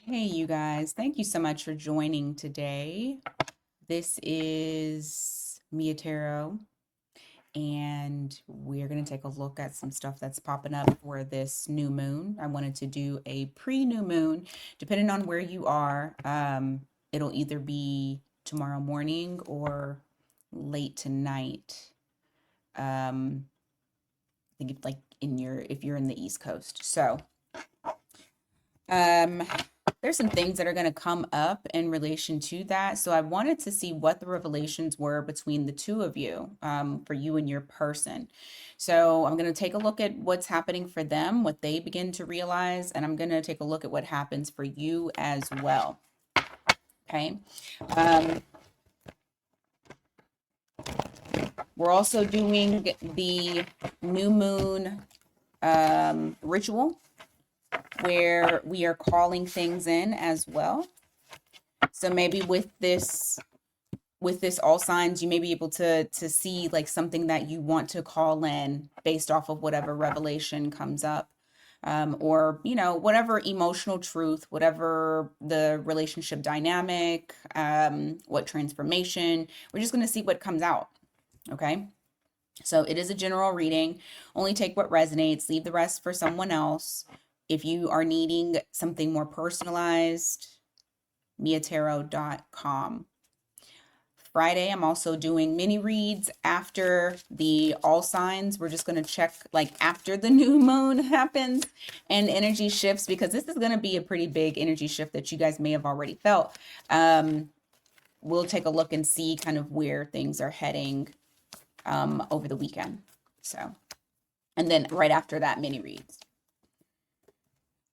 Hey, you guys. Thank you so much for joining today. This is Mia Tarot, and we're going to take a look at some stuff that's popping up for this new moon. I wanted to do a pre-new moon, depending on where you are. It'll either be tomorrow morning or late tonight. I think it's like if you're in the East Coast. So, um, there's some things that are going to come up in relation to that. So I wanted to see what the revelations were between the two of you, for you and your person. So I'm going to take a look at what's happening for them, what they begin to realize, and I'm going to take a look at what happens for you as well. Okay. Um, we're also doing the new moon ritual where we are calling things in as well. So maybe with this all signs, you may be able to see like something that you want to call in based off of whatever revelation comes up. Or whatever emotional truth, whatever the relationship dynamic, what transformation, we're just going to see what comes out. Okay. So it is a general reading. Only take what resonates, leave the rest for someone else. If you are needing something more personalized, miatarot.com. Friday, I'm also doing mini reads after the all signs. We're just going to check like after the new moon happens and energy shifts, because this is going to be a pretty big energy shift that you guys may have already felt. We'll take a look and see kind of where things are heading over the weekend. So, and then right after that, mini reads.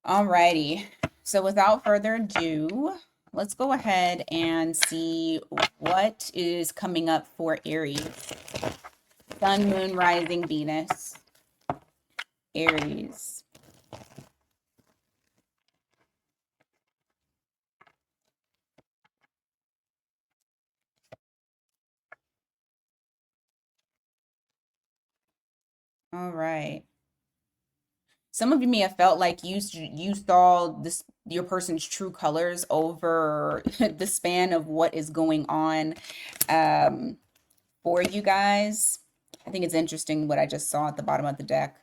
Alrighty. So without further ado, let's go ahead and see what is coming up for Aries. Sun, Moon, Rising, Venus. Aries. All right. Some of you may have felt like you saw this your person's true colors over the span of what is going on for you guys. I think it's interesting what I just saw at the bottom of the deck.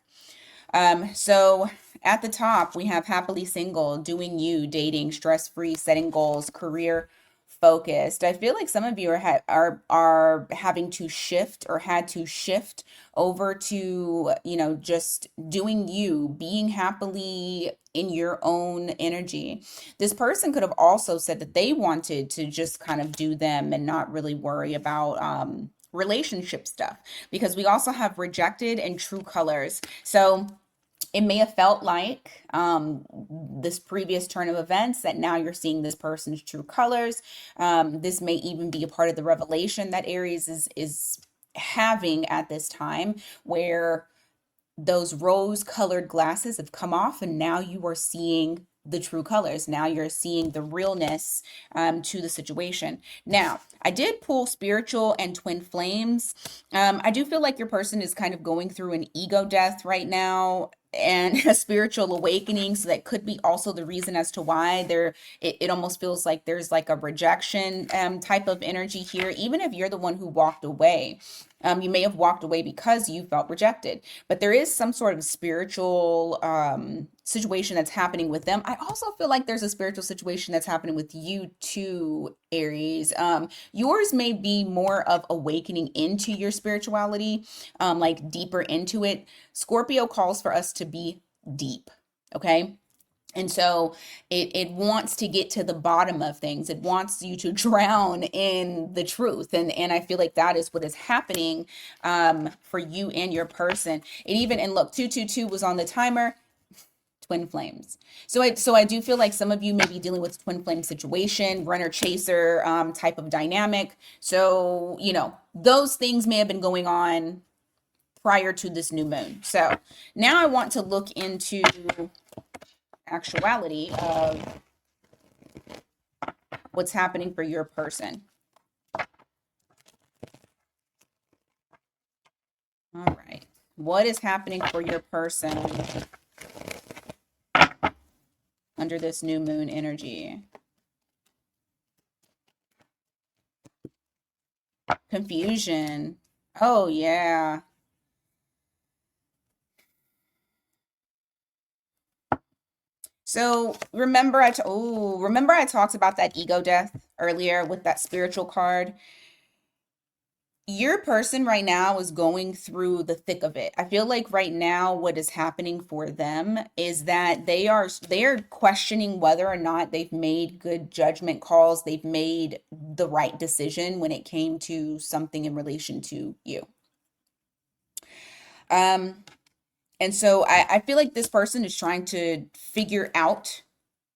So at the top, we have happily single, doing you, dating, stress-free, setting goals, career focused. I feel like some of you are having to shift or had to shift over to, just doing you, being happily in your own energy. This person could have also said that they wanted to just kind of do them and not really worry about relationship stuff, because we also have rejected and true colors. So it may have felt like this previous turn of events that now you're seeing this person's true colors. This may even be a part of the revelation that Aries is having at this time, where those rose colored glasses have come off and now you are seeing the true colors. Now you're seeing the realness to the situation. Now, I did pull spiritual and twin flames. I do feel like your person is kind of going through an ego death right now and a spiritual awakening. So that could be also the reason as to why it almost feels like there's like a rejection type of energy here, even if you're the one who walked away. You may have walked away because you felt rejected, but there is some sort of spiritual situation that's happening with them. I also feel like there's a spiritual situation that's happening with you too, Aries. Yours may be more of awakening into your spirituality, like deeper into it. Scorpio calls for us to be deep. Okay. And so it wants to get to the bottom of things. It wants you to drown in the truth. And I feel like that is what is happening for you and your person. It even, and look, 222 was on the timer, twin flames. So I do feel like some of you may be dealing with twin flame situation, runner chaser type of dynamic. So, those things may have been going on prior to this new moon. So now I want to look into actuality of what's happening for your person. All right. What is happening for your person under this new moon energy? Confusion. Oh, yeah. So remember I talked about that ego death earlier with that spiritual card. Your person right now is going through the thick of it. I feel like right now what is happening for them is that they are questioning whether or not they've made good judgment calls, they've made the right decision when it came to something in relation to you. Um, and so I feel like this person is trying to figure out,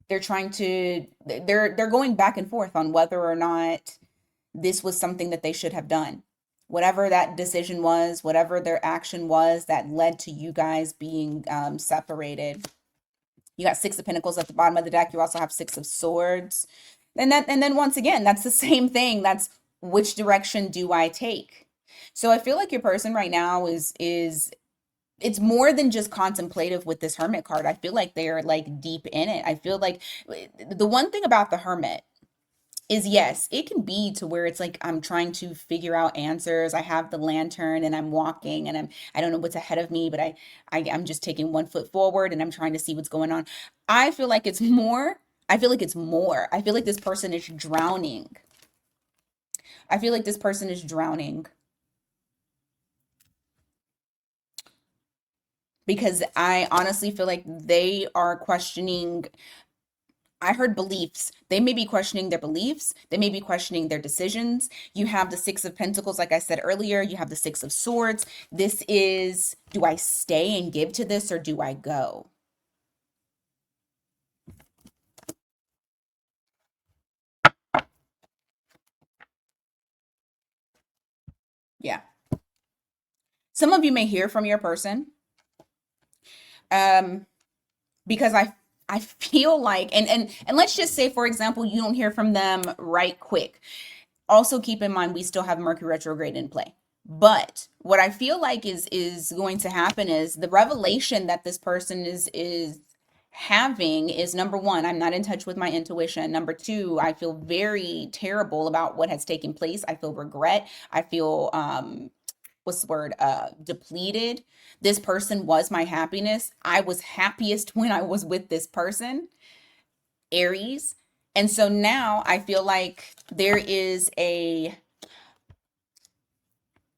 they're going back and forth on whether or not this was something that they should have done. Whatever that decision was, whatever their action was that led to you guys being separated. You got Six of Pentacles at the bottom of the deck. You also have Six of Swords. And then once again, that's the same thing. That's which direction do I take? So I feel like your person right now is it's more than just contemplative with this Hermit card. I feel like they're like deep in it. I feel like the one thing about the Hermit is, yes, it can be to where it's like I'm trying to figure out answers. I have the lantern and I'm walking and I don't know what's ahead of me, but I'm just taking one foot forward and I'm trying to see what's going on. I feel like it's more. I feel like it's more. I feel like this person is drowning. I feel like this person is drowning because I honestly feel like they are questioning. I heard beliefs. They may be questioning their beliefs. They may be questioning their decisions. You have the Six of Pentacles, like I said earlier. You have the Six of Swords. This is, do I stay and give to this or do I go? Yeah. Some of you may hear from your person. Um, because I feel like, and let's just say, for example, you don't hear from them right quick. Also keep in mind we still have Mercury retrograde in play. But what I feel like is going to happen is the revelation that this person is having is, number one, I'm not in touch with my intuition. Number two, I feel very terrible about what has taken place. I feel regret. I feel what's the word, depleted. This person was my happiness. I was happiest when I was with this person, Aries. And so now I feel like there's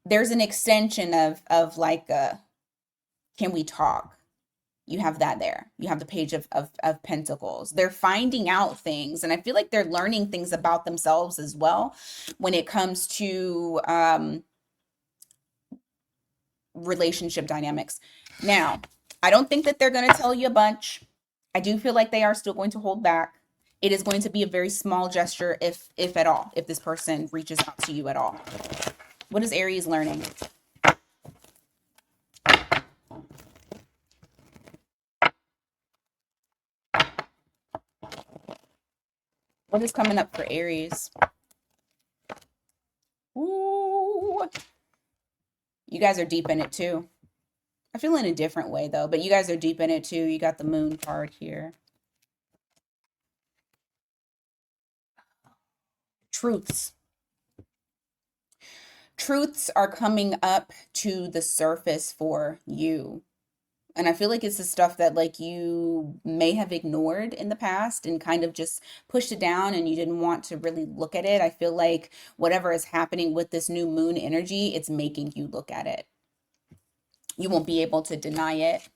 an extension of like can we talk? You have that there. You have the Page of Pentacles. They're finding out things, and I feel like they're learning things about themselves as well when it comes to relationship dynamics. Now, I don't think that they're going to tell you a bunch. I do feel like they are still going to hold back. It is going to be a very small gesture, if at all, if this person reaches out to you at all. What is Aries learning? What is coming up for Aries? Ooh, you guys are deep in it too. I feel in a different way though, but you guys are deep in it too. You got the Moon card here. Truths. Truths are coming up to the surface for you. And I feel like it's the stuff that like you may have ignored in the past and kind of just pushed it down and you didn't want to really look at it. I feel like whatever is happening with this new moon energy, it's making you look at it. You won't be able to deny it.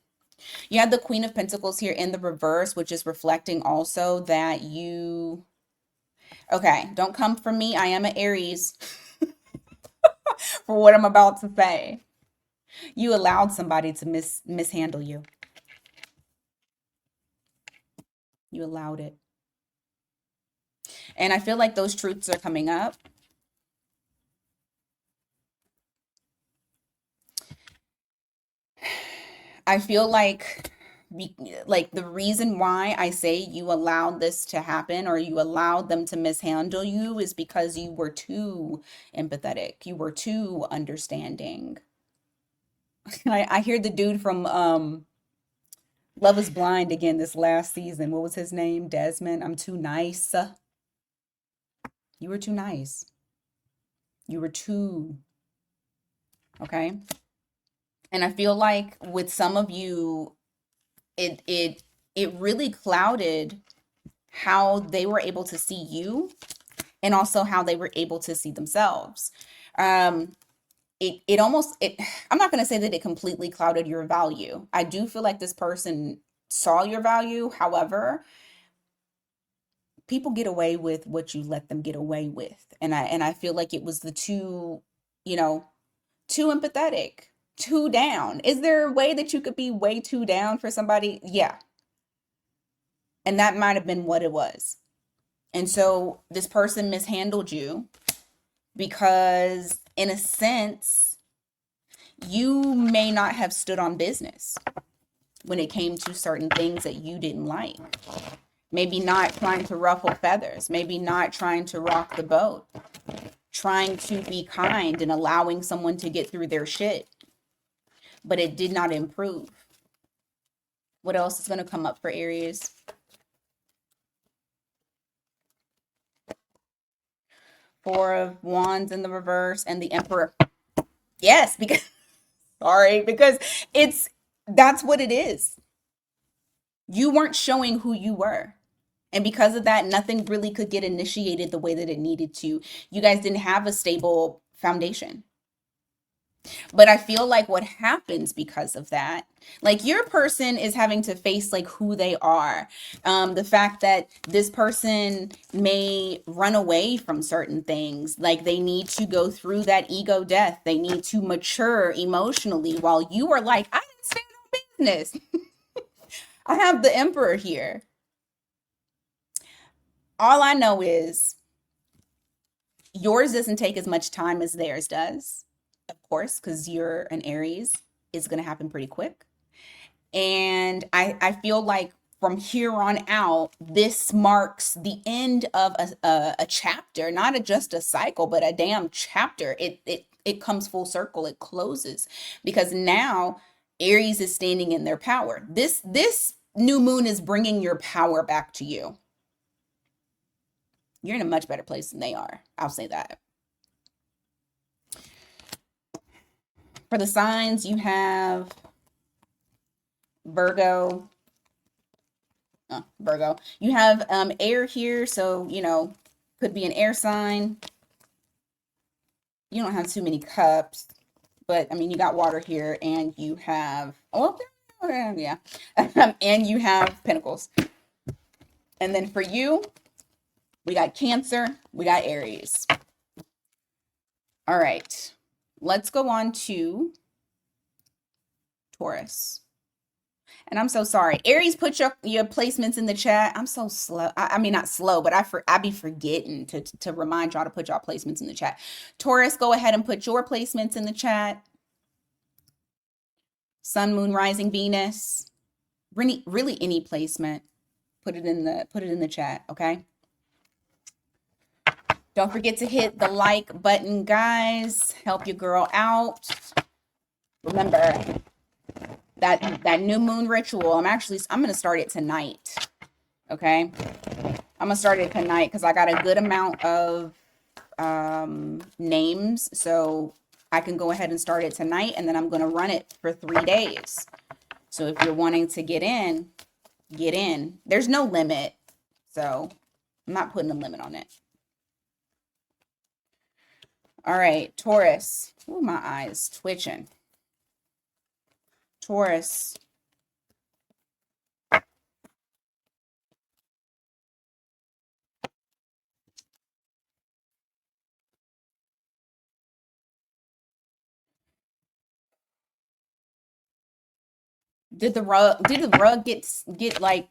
You have the Queen of Pentacles here in the reverse, which is reflecting also that you, okay, don't come for me. I am an Aries for what I'm about to say. You allowed somebody to mishandle you. You allowed it. And I feel like those truths are coming up. I feel like the reason why I say you allowed this to happen or you allowed them to mishandle you is because you were too empathetic. You were too understanding. I hear the dude from Love is Blind again this last season. What was his name? Desmond. I'm too nice. You were too nice. You were too, okay? And I feel like with some of you, it really clouded how they were able to see you and also how they were able to see themselves. Um, it almost it I'm not going to say that it completely clouded your value. I do feel like this person saw your value. However, people get away with what you let them get away with. And I feel like it was the too, you know, too empathetic, too down. Is there a way that you could be way too down for somebody? Yeah. And that might have been what it was. And so this person mishandled you because, in a sense, you may not have stood on business when it came to certain things that you didn't like. Maybe not trying to ruffle feathers, maybe not trying to rock the boat, trying to be kind and allowing someone to get through their shit. But it did not improve. What else is going to come up for Aries? Four of Wands in the reverse and the Emperor. Yes, because sorry, because that's what it is. You weren't showing who you were. And because of that, nothing really could get initiated the way that it needed to. You guys didn't have a stable foundation. But I feel like what happens because of that, like your person is having to face like who they are. The fact that this person may run away from certain things, like they need to go through that ego death. They need to mature emotionally while you are like, I didn't stand on business. I have the Emperor here. All I know is yours doesn't take as much time as theirs does, of course, because you're an Aries. It's going to happen pretty quick. And I feel like from here on out, this marks the end of a chapter, not just a cycle, but a damn chapter. It comes full circle. It closes because now Aries is standing in their power. This new moon is bringing your power back to you. You're in a much better place than they are. I'll say that. For the signs, you have Virgo. Virgo. You have air here, so, could be an air sign. You don't have too many cups, but, I mean, you got water here, and you have, yeah. And you have pentacles. And then for you, we got Cancer, we got Aries. All right. Let's go on to Taurus. And I'm so sorry. Aries, put your placements in the chat. I'm so slow. I mean, not slow, but I be forgetting to remind y'all to put y'all placements in the chat. Taurus, go ahead and put your placements in the chat. Sun, Moon, Rising, Venus. Really any placement. Put it in the chat, okay? Don't forget to hit the like button, guys. Help your girl out. Remember that new moon ritual. I'm going to start it tonight. Okay? I'm going to start it tonight because I got a good amount of names. So I can go ahead and start it tonight, and then I'm going to run it for 3 days. So if you're wanting to get in, get in. There's no limit. So I'm not putting a limit on it. All right, Taurus. Ooh, my eyes twitching. Taurus. Did the rug get like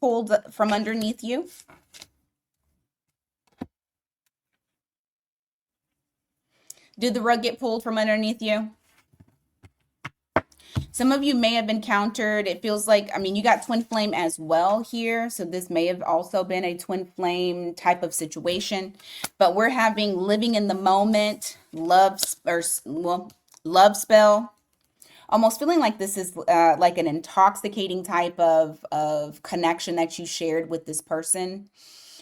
pulled from underneath you? Did the rug get pulled from underneath you? Some of you may have encountered, it feels like, I mean, you got twin flame as well here. So this may have also been a twin flame type of situation. But we're having living in the moment, love spell. almost feeling like this is like an intoxicating type of connection that you shared with this person.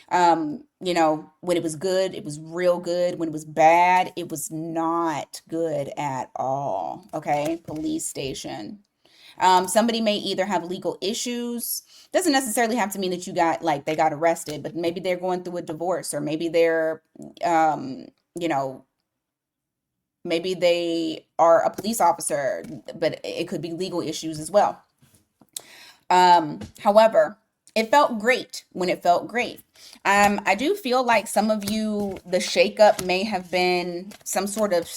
When it was good, it was real good. When it was bad, it was not good at all. Okay, police station. Somebody may either have legal issues. Doesn't necessarily have to mean that you got like they got arrested, but maybe they're going through a divorce, or maybe they're, um, you know, maybe they are a police officer, but it could be legal issues as well. However, it felt great when it felt great. I do feel like some of you, the shakeup may have been some sort of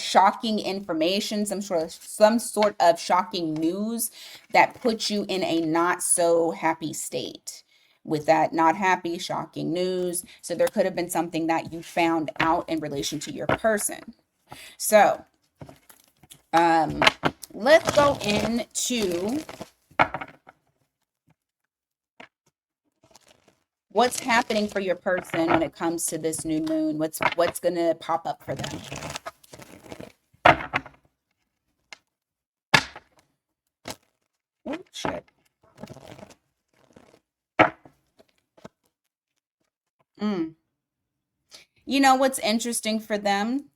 shocking information, some sort of shocking news that put you in a not so happy state. With that not happy, shocking news, so there could have been something that you found out in relation to your person. So, um, let's go into what's happening for your person when it comes to this new moon. What's gonna pop up for them? Oh shit. Mm. You know what's interesting for them?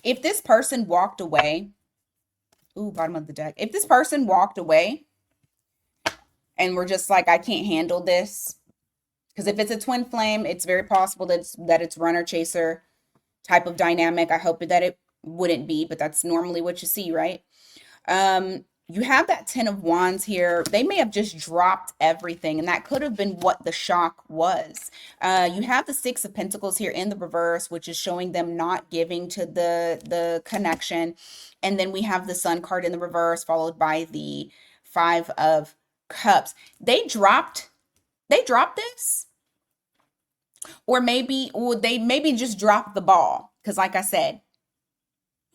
If this person walked away, ooh, bottom of the deck. If this person walked away and we're just like, I can't handle this, because if it's a twin flame, it's very possible that it's runner chaser type of dynamic. I hope that it wouldn't be, but that's normally what you see, right? You have that 10 of wands here. They may have just dropped everything, and that could have been what the shock was. You have the 6 of pentacles here in the reverse, which is showing them not giving to the connection. And then we have the sun card in the reverse, followed by the 5 of cups. They dropped this, or they maybe just dropped the ball, because like I said,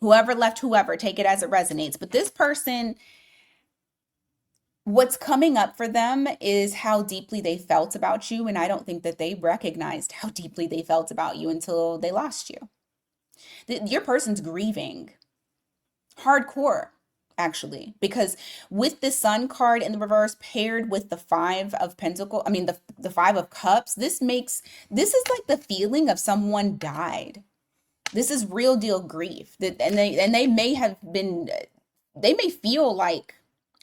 whoever left whoever, take it as it resonates. But this person, what's coming up for them is how deeply they felt about you, and I don't think that they recognized how deeply they felt about you until they lost you. Your person's grieving hardcore, actually, because with the sun card in the reverse paired with the 5 of pentacle, I mean the 5 of cups, this is like the feeling of someone died. This is real deal grief. And they may have been, they may feel like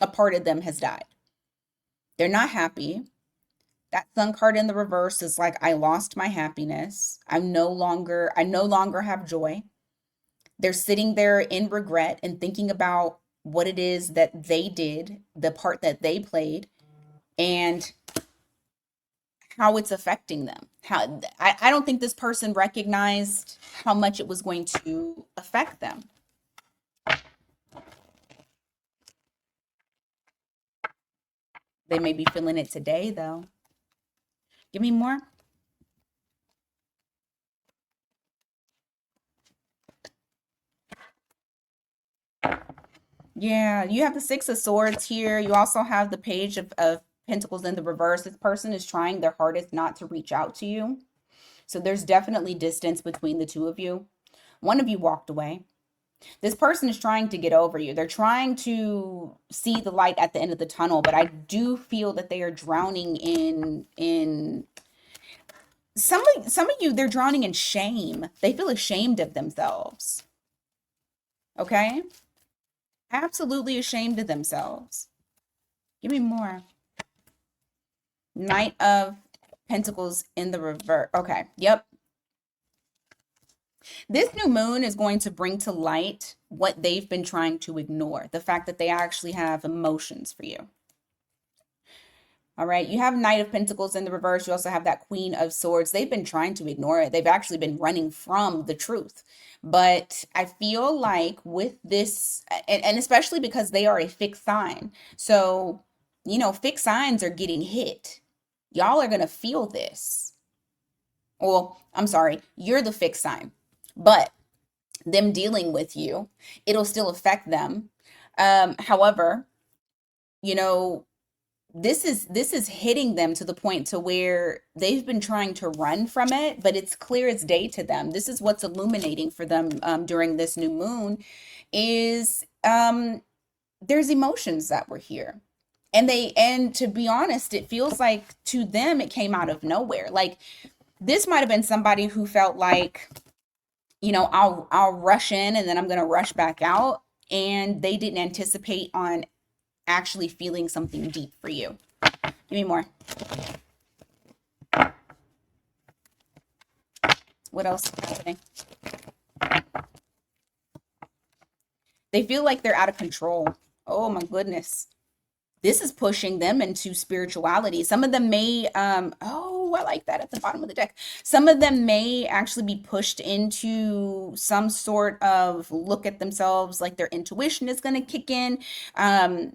a part of them has died. They're not happy. That sun card in the reverse is like, I lost my happiness. I no longer have joy. They're sitting there in regret and thinking about what it is that they did, the part that they played, and how it's affecting them. I don't think this person recognized how much it was going to affect them. They may be feeling it today, though. Give me more. Yeah, you have the 6 of swords here. You also have the page of pentacles in the reverse. This person is trying their hardest not to reach out to you. So there's definitely distance between the two of you. One of you walked away. This person is trying to get over you. They're trying to see the light at the end of the tunnel, but I do feel that they are drowning in some of you, they're drowning in shame. They feel ashamed of themselves. Okay? Absolutely ashamed of themselves. Give me more. Knight of Pentacles in the reverse. Okay. Yep. This new moon is going to bring to light what they've been trying to ignore. The fact that they actually have emotions for you. All right. You have Knight of Pentacles in the reverse. You also have that Queen of Swords. They've been trying to ignore it. They've actually been running from the truth. But I feel like with this, and especially because they are a fixed sign. So, fixed signs are getting hit. Y'all are going to feel this. Well, I'm sorry, you're the fixed sign. But them dealing with you, it'll still affect them. However, you know, this is hitting them to the point to where they've been trying to run from it, but it's clear as day to them. This is what's illuminating for them during this new moon is there's emotions that were here. And to be honest, it feels like to them it came out of nowhere. Like this might have been somebody who felt like, I'll rush in and then I'm gonna rush back out. And they didn't anticipate on actually feeling something deep for you. Give me more. What else is happening? They feel like they're out of control. Oh my goodness. This is pushing them into spirituality. Some of them may, I like that at the bottom of the deck. Some of them may actually be pushed into some sort of look at themselves, like their intuition is going to kick in. I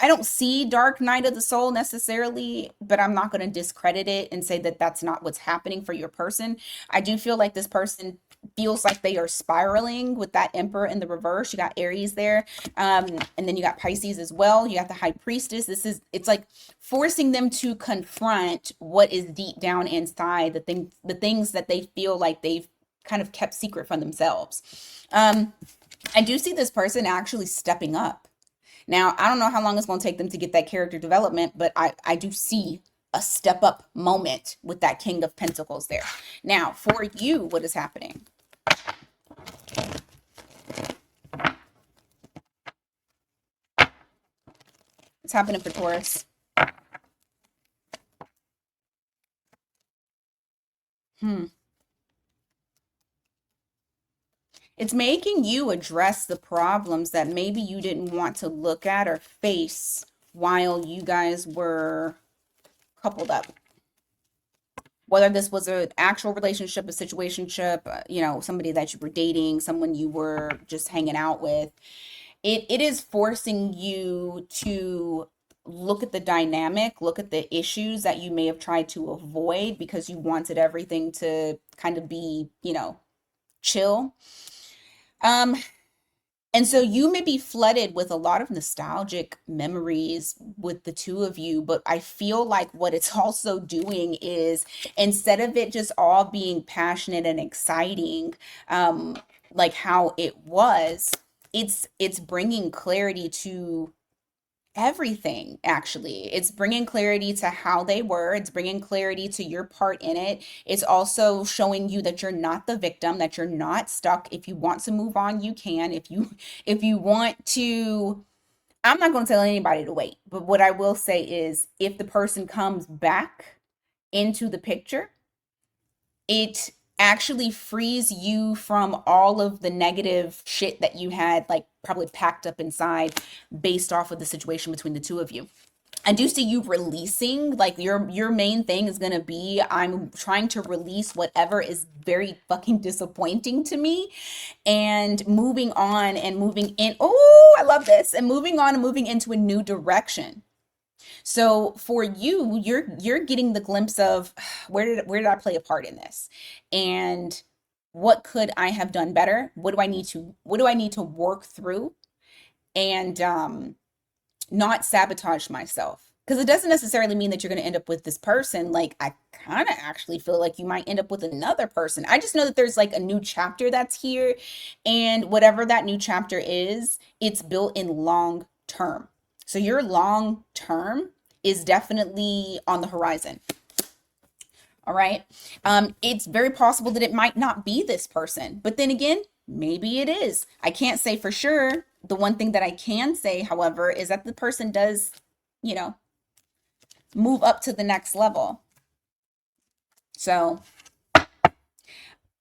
don't see Dark Night of the Soul necessarily, but I'm not going to discredit it and say that that's not what's happening for your person. I do feel like this person feels like they are spiraling with that Emperor in the reverse. You got Aries there. And then you got Pisces as well. You got the High Priestess. It's like forcing them to confront what is deep down inside, the things that they feel like they've kind of kept secret from themselves. I do see this person actually stepping up. Now, I don't know how long it's going to take them to get that character development, but I do see a step up moment with that King of Pentacles there. Now, for you, what is happening? What's happening for Taurus? It's making you address the problems that maybe you didn't want to look at or face while you guys were coupled up. Whether this was an actual relationship, a situationship, somebody that you were dating, someone you were just hanging out with, it is forcing you to look at the dynamic, look at the issues that you may have tried to avoid because you wanted everything to kind of be, chill. And so you may be flooded with a lot of nostalgic memories with the two of you, but I feel like what it's also doing is instead of it just all being passionate and exciting, like how it was, it's bringing clarity to everything. Actually, it's bringing clarity to how they were, it's bringing clarity to your part in it. It's also showing you that you're not the victim, that you're not stuck. If you want to move on, you can. If you want to, I'm not going to tell anybody to wait, but what I will say is if the person comes back into the picture, it actually frees you from all of the negative shit that you had like probably packed up inside based off of the situation between the two of you. I do see you releasing, like your main thing is going to be I'm trying to release whatever is very fucking disappointing to me and moving on and moving in. Oh, I love this. And moving on and moving into a new direction. So for you, you're getting the glimpse of where did I play a part in this? And what could I have done better? What do I need to work through and not sabotage myself? Because it doesn't necessarily mean that you're going to end up with this person. Like, I kind of actually feel like you might end up with another person. I just know that there's like a new chapter that's here. And whatever that new chapter is, it's built in long term. So your long term is definitely on the horizon. All right. It's very possible that it might not be this person, but then again, maybe it is. I can't say for sure. The one thing that I can say, however, is that the person does, move up to the next level. So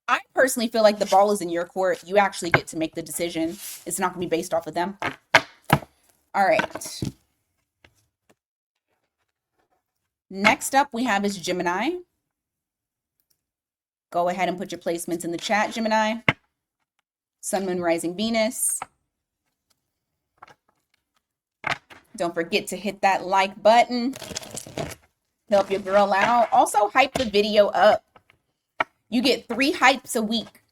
I personally feel like the ball is in your court. You actually get to make the decision. It's not going to be based off of them. All right. Next up we have is Gemini. Go ahead and put your placements in the chat, Gemini. Sun, Moon, Rising, Venus. Don't forget to hit that like button. Help your girl out. Also, hype the video up. You get 3 hypes a week.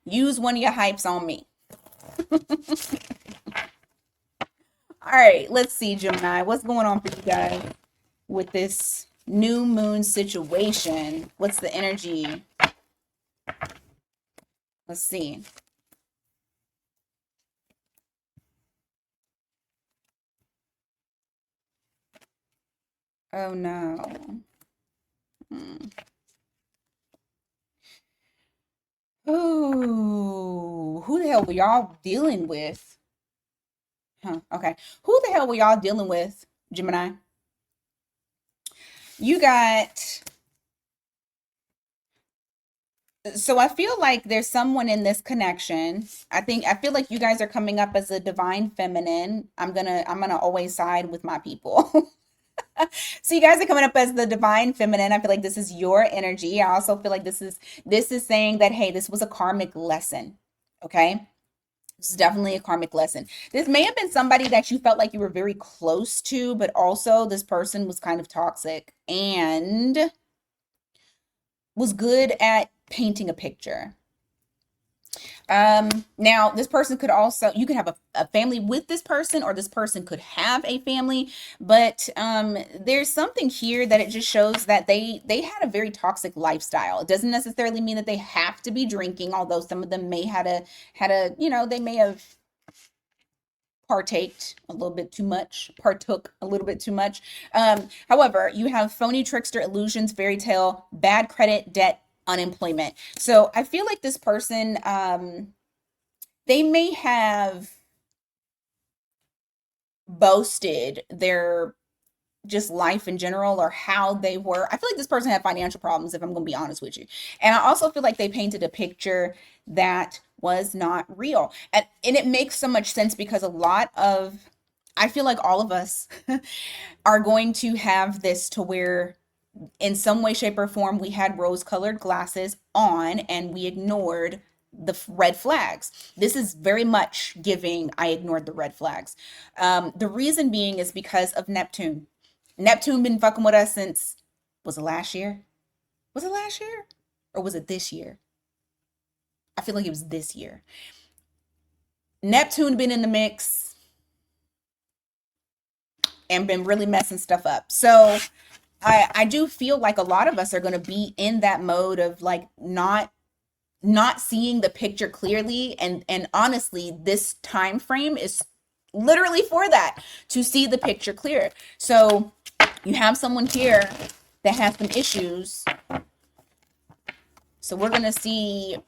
Use one of your hypes on me. All right, let's see, Gemini. What's going on for you guys with this new moon situation? What's the energy? Let's see. Oh no. Hmm. Oh, who the hell were y'all dealing with? Huh, okay. Who the hell were y'all dealing with, Gemini? You got, so I feel like there's someone in this connection. I feel like you guys are coming up as a divine feminine. I'm gonna always side with my people. So you guys are coming up as the divine feminine. I feel like this is your energy. I also feel like this is saying that hey, this was a karmic lesson. Okay? This is definitely a karmic lesson. This may have been somebody that you felt like you were very close to, but also this person was kind of toxic and was good at painting a picture. Now this person could also, you could have a family with this person, or this person could have a family, but there's something here that it just shows that they had a very toxic lifestyle. It doesn't necessarily mean that they have to be drinking, although some of them may had a, they may have partaked a little bit too much, partook a little bit too much. However, you have phony, trickster, illusions, fairy tale, bad credit, debt, unemployment. So I feel like this person, they may have boasted their just life in general, or how they were. I feel like this person had financial problems, if I'm going to be honest with you. And I also feel like they painted a picture that was not real. And it makes so much sense because a lot of, I feel like all of us are going to have this to where in some way, shape, or form, we had rose colored glasses on and we ignored the red flags. This is very much giving I ignored the red flags. The reason being is because of Neptune. Neptune been fucking with us since, was it last year? Was it last year? Or was it this year? I feel like it was this year. Neptune been in the mix and been really messing stuff up. So I do feel like a lot of us are going to be in that mode of like not seeing the picture clearly, and honestly this time frame is literally for that, to see the picture clear. So you have someone here that has some issues, so we're going to see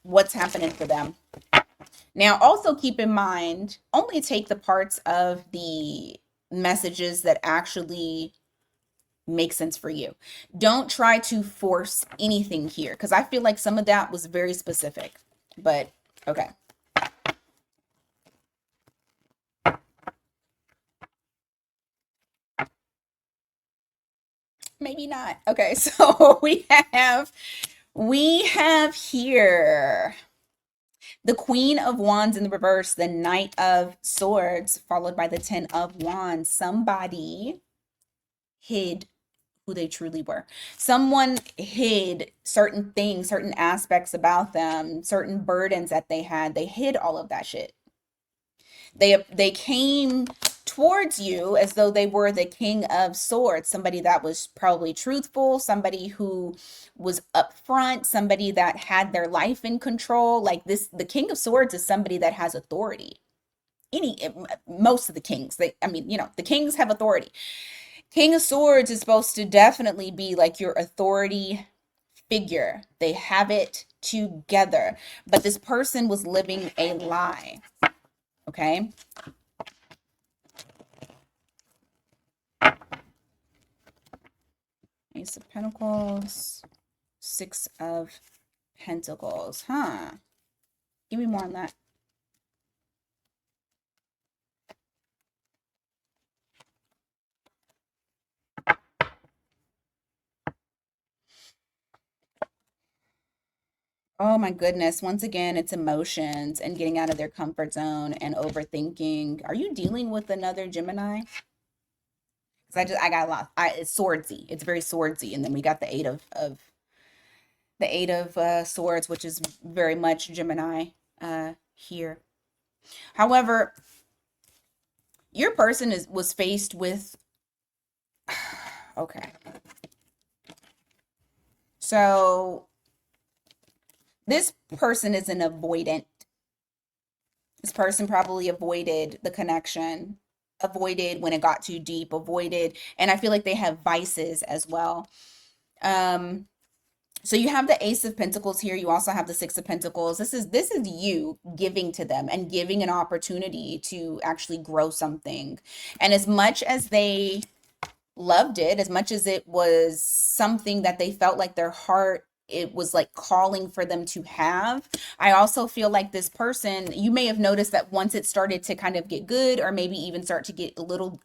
what's happening for them. Now also keep in mind, only take the parts of the messages that actually make sense for you. Don't try to force anything here, because I feel like some of that was very specific. But okay. Maybe not. Okay, so we have here the Queen of Wands in the reverse, the Knight of Swords, followed by the Ten of Wands. Somebody hid who they truly were. Someone hid certain things, certain aspects about them, certain burdens that they had. They hid all of that shit. They came towards you as though they were the King of Swords, somebody that was probably truthful, somebody who was upfront, somebody that had their life in control. Like this, the King of Swords is somebody that has authority. Most of the kings, the kings have authority. King of Swords is supposed to definitely be like your authority figure. They have it together. But this person was living a lie. Okay. Ace of Pentacles, Six of Pentacles. Huh. Give me more on that. Oh my goodness. Once again, it's emotions and getting out of their comfort zone and overthinking. Are you dealing with another Gemini? Because I got a lot. It's swordsy. It's very swordsy. And then we got the eight of swords, which is very much Gemini here. However, Your person was faced with okay. So this person is an avoidant. This person probably avoided the connection, avoided when it got too deep, avoided, and I feel like they have vices as well. Um, so you have the Ace of Pentacles here. You also have the Six of Pentacles. This is you giving to them and giving an opportunity to actually grow something. And as much as they loved it, as much as it was something that they felt like their heart, it was like calling for them to have, I also feel like this person, you may have noticed that once it started to kind of get good, or maybe even start to get a little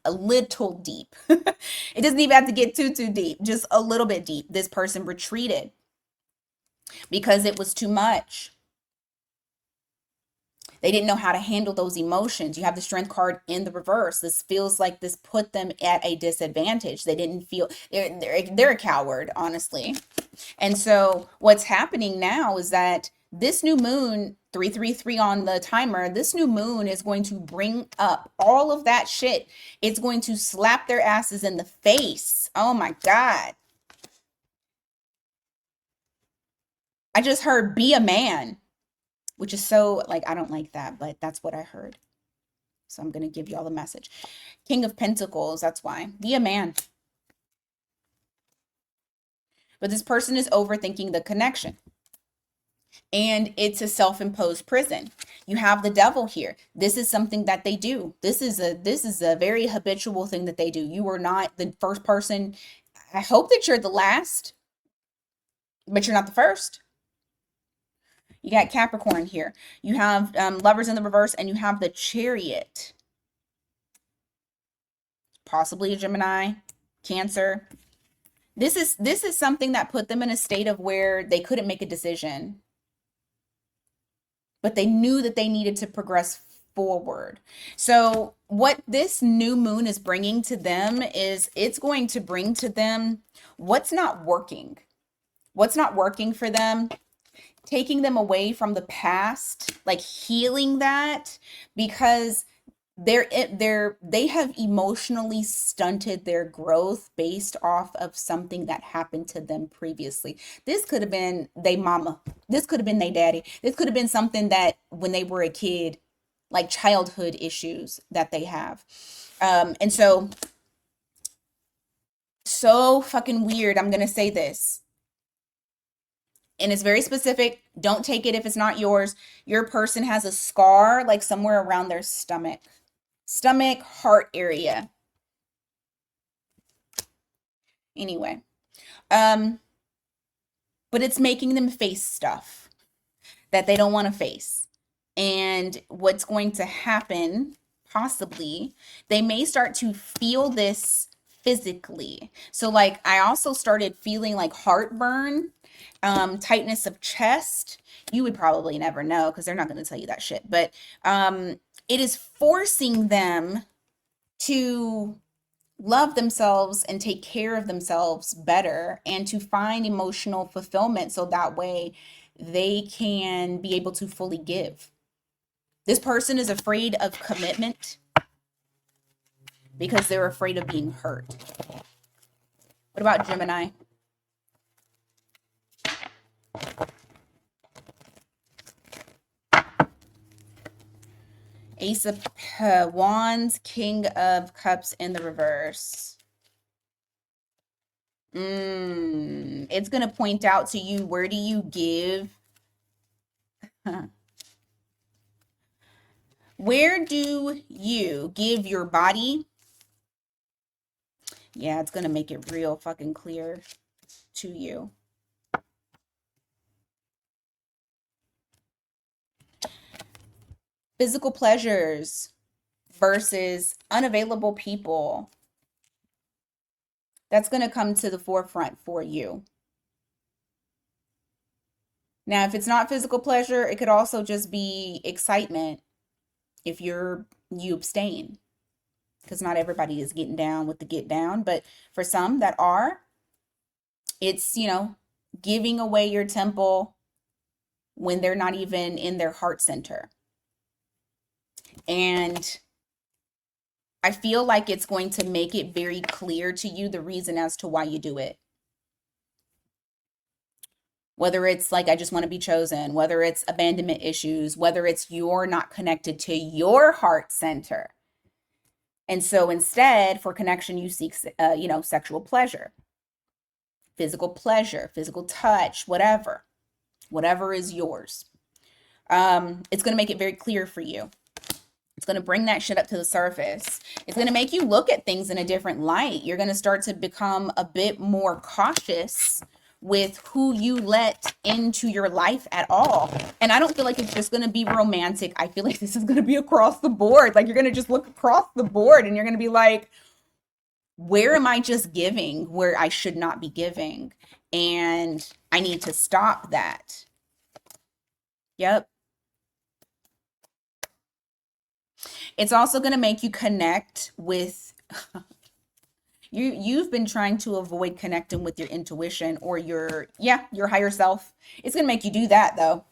deep. It doesn't even have to get too deep, just a little bit deep. This person retreated because it was too much. They didn't know how to handle those emotions. You have the Strength card in the reverse. This feels like this put them at a disadvantage. They didn't feel, they're a coward, honestly. And so what's happening now is that this new moon, 333 on the timer, this new moon is going to bring up all of that shit. It's going to slap their asses in the face. Oh my God. I just heard be a man, which is so like, I don't like that, but that's what I heard. So I'm going to give y'all the message. King of Pentacles, that's why. Be a man. But this person is overthinking the connection. And it's a self-imposed prison. You have the devil here. This is something that they do. This is a very habitual thing that they do. You are not the first person. I hope that you're the last, but you're not the first. You got Capricorn here. You have Lovers in the reverse, and you have the Chariot. Possibly a Gemini, Cancer. This is something that put them in a state of where they couldn't make a decision, but they knew that they needed to progress forward. So what this new moon is bringing to them is it's going to bring to them what's not working. What's not working for them, taking them away from the past, like healing that, because they have emotionally stunted their growth based off of something that happened to them previously. This could have been they mama, this could have been they daddy, this could have been something that when they were a kid, like childhood issues that they have. And so fucking weird, I'm gonna say this, and it's very specific. Don't take it if it's not yours. Your person has a scar like somewhere around their stomach, heart area. Anyway, um, but it's making them face stuff that they don't want to face. And what's going to happen, possibly, they may start to feel this physically. So, like, I also started feeling like heartburn, tightness of chest. You would probably never know because they're not going to tell you that shit. But it is forcing them to love themselves and take care of themselves better and to find emotional fulfillment so that way they can be able to fully give. This person is afraid of commitment because they're afraid of being hurt. What about Gemini? Ace of Wands, King of Cups in the reverse. It's going to point out to you, where do you give? Where do you give your body? Yeah, it's going to make it real fucking clear to you. Physical pleasures versus unavailable people. That's going to come to the forefront for you. Now, if it's not physical pleasure, it could also just be excitement if you abstain, because not everybody is getting down with the get down, but for some that are, it's, giving away your temple when they're not even in their heart center. And I feel like it's going to make it very clear to you the reason as to why you do it. Whether it's like, I just want to be chosen, whether it's abandonment issues, whether it's you're not connected to your heart center. And so instead, for connection, you seek, sexual pleasure, physical touch, whatever is yours. It's going to make it very clear for you. It's going to bring that shit up to the surface. It's going to make you look at things in a different light. You're going to start to become a bit more cautious with who you let into your life at all. And I don't feel like it's just going to be romantic. I feel like this is going to be across the board. Like, you're going to just look across the board and you're going to be like, where am I just giving where I should not be giving? And I need to stop that. Yep. It's also going to make you connect with you've been trying to avoid connecting with your intuition or your higher self. It's going to make you do that though.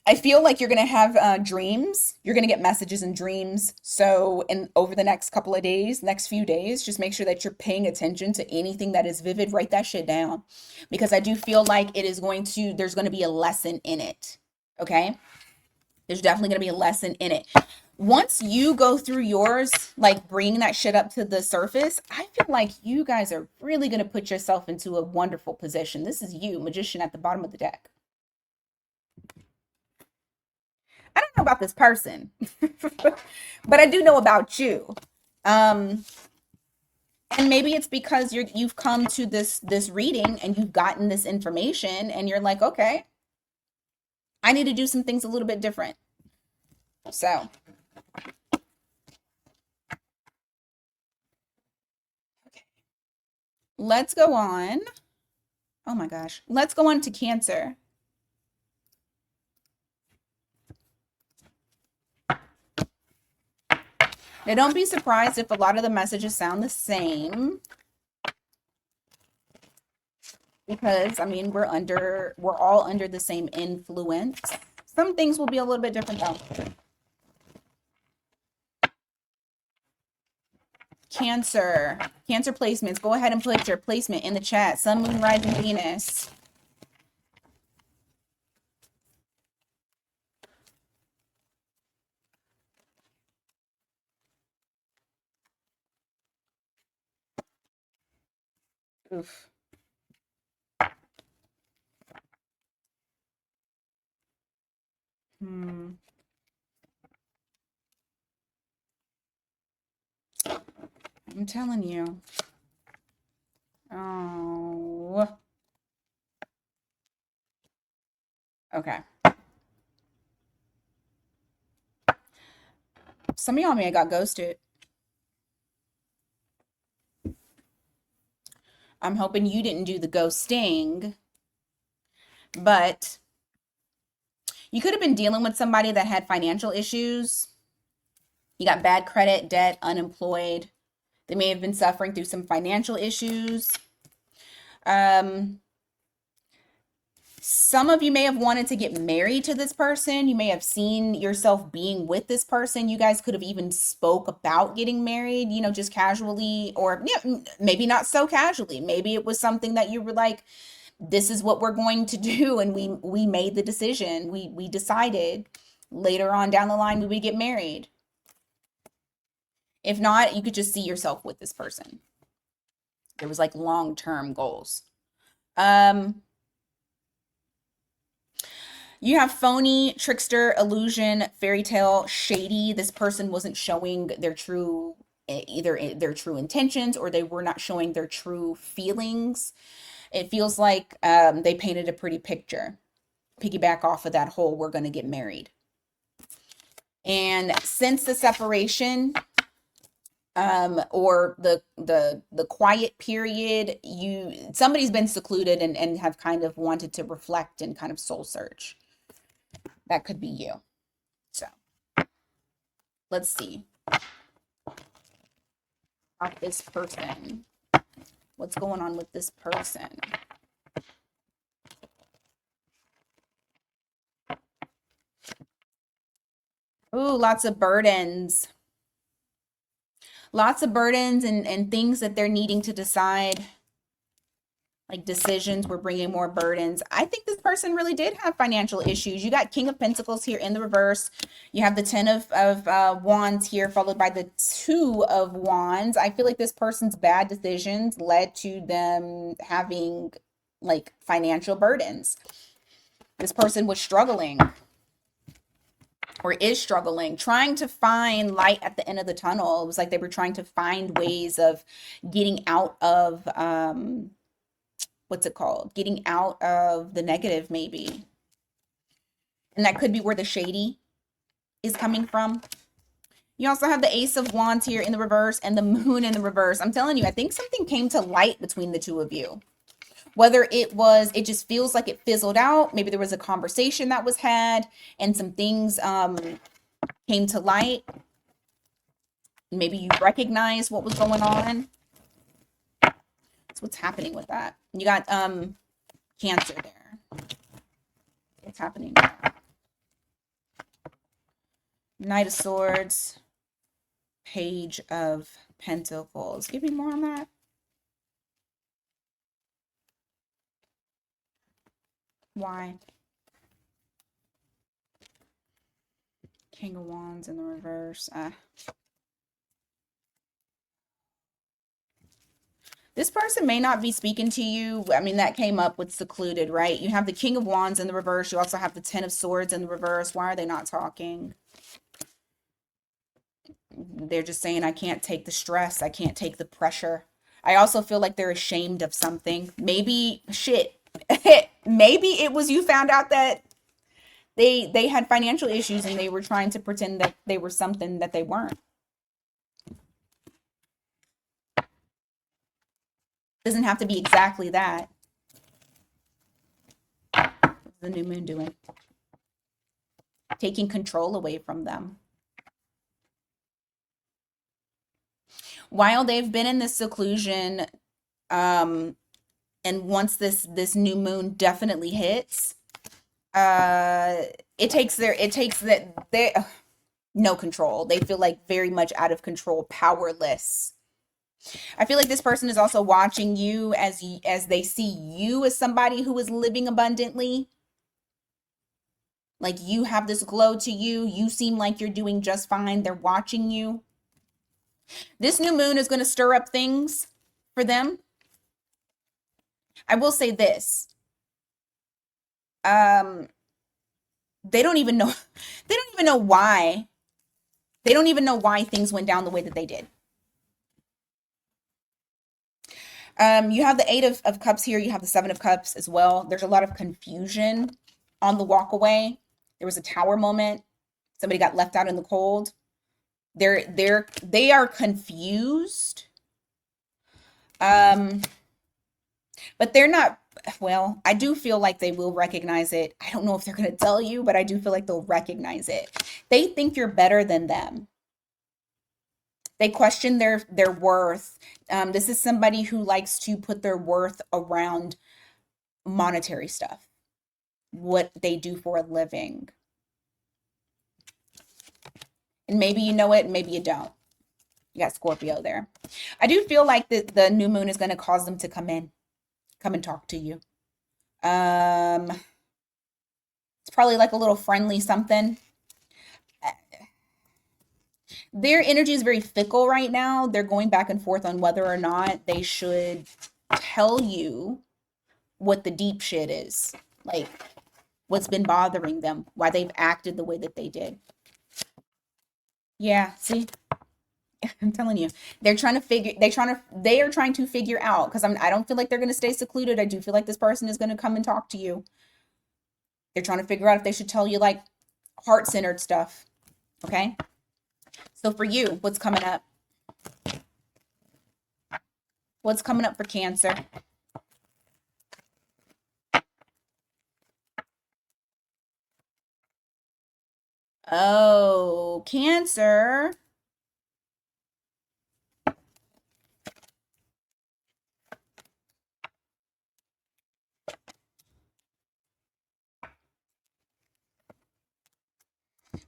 I feel like you're going to have dreams. You're going to get messages and dreams. So over the next couple of days, next few days, just make sure that you're paying attention to anything that is vivid. Write that shit down, because I do feel like there's going to be a lesson in it. Okay. There's definitely going to be a lesson in it. Once you go through yours, like bringing that shit up to the surface, I feel like you guys are really going to put yourself into a wonderful position. This is you, Magician, at the bottom of the deck. I don't know about this person, but I do know about you. And maybe it's because you've come to this reading and you've gotten this information and you're like, okay, I need to do some things a little bit different. So, okay. Let's go on. Oh my gosh. Let's go on to Cancer. Now, don't be surprised if a lot of the messages sound the same, because I mean, we're all under the same influence. Some things will be a little bit different though. Cancer placements. Go ahead and put your placement in the chat. Sun, Moon, Rising, Venus. Oof. I'm telling you. Oh. Okay. Some of y'all may have got ghosted. I'm hoping you didn't do the ghosting, but you could have been dealing with somebody that had financial issues. You got bad credit, debt, unemployed. They may have been suffering through some financial issues. Some of you may have wanted to get married to this person. You may have seen yourself being with this person. You guys could have even spoke about getting married, just casually, or maybe not so casually. Maybe it was something that you were like, this is what we're going to do, and we made the decision. We decided later on down the line we would get married. If not, you could just see yourself with this person. There was like long-term goals. You have phony, trickster, illusion, fairy tale, shady. This person wasn't showing their true, either their true intentions, or they were not showing their true feelings. It feels like they painted a pretty picture. Piggyback off of that whole we're going to get married. And since the separation, or the quiet period, somebody's been secluded and have kind of wanted to reflect and kind of soul search. That could be you. So let's see. About this person. What's going on with this person? Ooh, lots of burdens. Lots of burdens and things that they're needing to decide, like decisions. We're bringing more burdens. I think this person really did have financial issues. You got King of Pentacles here in the reverse. You have the Ten of Wands here, followed by the Two of Wands. I feel like this person's bad decisions led to them having like financial burdens. This person was struggling or is struggling, trying to find light at the end of the tunnel. It was like they were trying to find ways of getting out of what's it called? Getting out of the negative, maybe. And that could be where the shady is coming from. You also have the Ace of Wands here in the reverse and the Moon in the reverse. I'm telling you, I think something came to light between the two of you. Whether it just feels like it fizzled out. Maybe there was a conversation that was had and some things came to light. Maybe you recognize what was going on. That's what's happening with that. You got Cancer there. What's happening there? Knight of Swords, Page of Pentacles. Give me more on that. Why? King of Wands in the reverse. This person may not be speaking to you. I mean, that came up with secluded, right? You have the King of Wands in the reverse. You also have the Ten of Swords in the reverse. Why are they not talking? They're just saying, I can't take the stress. I can't take the pressure. I also feel like they're ashamed of something. Maybe, shit, maybe it was you found out that they had financial issues and they were trying to pretend that they were something that they weren't. Doesn't have to be exactly that. What's the new moon doing? Taking control away from them. While they've been in this seclusion, and once this new moon definitely hits, it takes that they no control. They feel like very much out of control, powerless. I feel like this person is also watching you as they see you as somebody who is living abundantly. Like you have this glow to you. You seem like you're doing just fine. They're watching you. This new moon is going to stir up things for them. I will say this. They don't even know they don't even know why. They don't even know why things went down the way that they did. You have the Eight of Cups here. You have the Seven of Cups as well. There's a lot of confusion on the walk away. There was a tower moment. Somebody got left out in the cold. They are confused. But they're not, well, I do feel like they will recognize it. I don't know if they're going to tell you, but I do feel like they'll recognize it. They think you're better than them. They question their worth. This is somebody who likes to put their worth around monetary stuff, what they do for a living. And maybe you know it, maybe you don't. You got Scorpio there. I do feel like the new moon is going to cause them to come and talk to you. It's probably like a little friendly something. Their energy is very fickle right now. They're going back and forth on whether or not they should tell you what the deep shit is. Like what's been bothering them, why they've acted the way that they did. Yeah, see? I'm telling you. They are trying to figure out, because I don't feel like they're going to stay secluded. I do feel like this person is going to come and talk to you. They're trying to figure out if they should tell you like heart-centered stuff. Okay? So for you, what's coming up? What's coming up for Cancer? Oh, Cancer.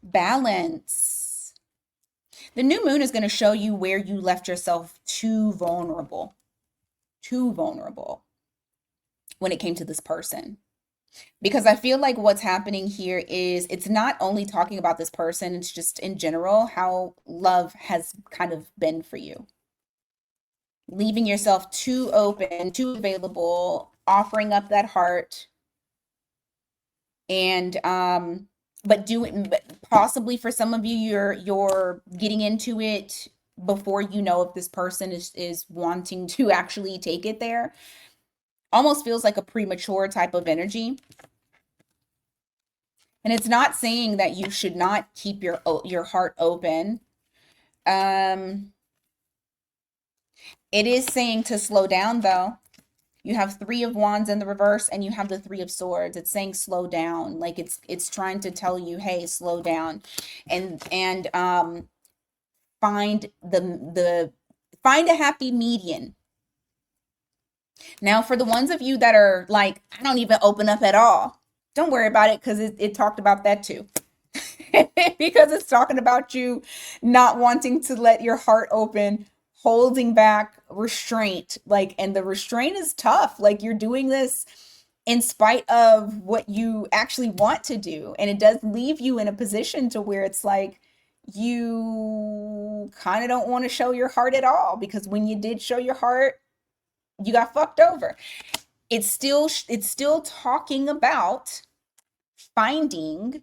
Balance. The new moon is going to show you where you left yourself too vulnerable when it came to this person. Because I feel like what's happening here is it's not only talking about this person, it's just in general how love has kind of been for you. Leaving yourself too open, too available, offering up that heart, and but possibly for some of you, you're getting into it before you know if this person is wanting to actually take it there. Almost feels like a premature type of energy. And it's not saying that you should not keep your heart open. It is saying to slow down, though. You have 3 of Wands in the reverse, and you have the 3 of Swords. It's saying slow down. Like it's trying to tell you, hey, slow down, and find find a happy median. Now, for the ones of you that are like, I don't even open up at all, don't worry about it, because it talked about that too. Because it's talking about you not wanting to let your heart open, holding back, restraint. Like, and the restraint is tough. Like, you're doing this in spite of what you actually want to do. And it does leave you in a position to where it's like, you kind of don't want to show your heart at all, because when you did show your heart, you got fucked over. It's still talking about finding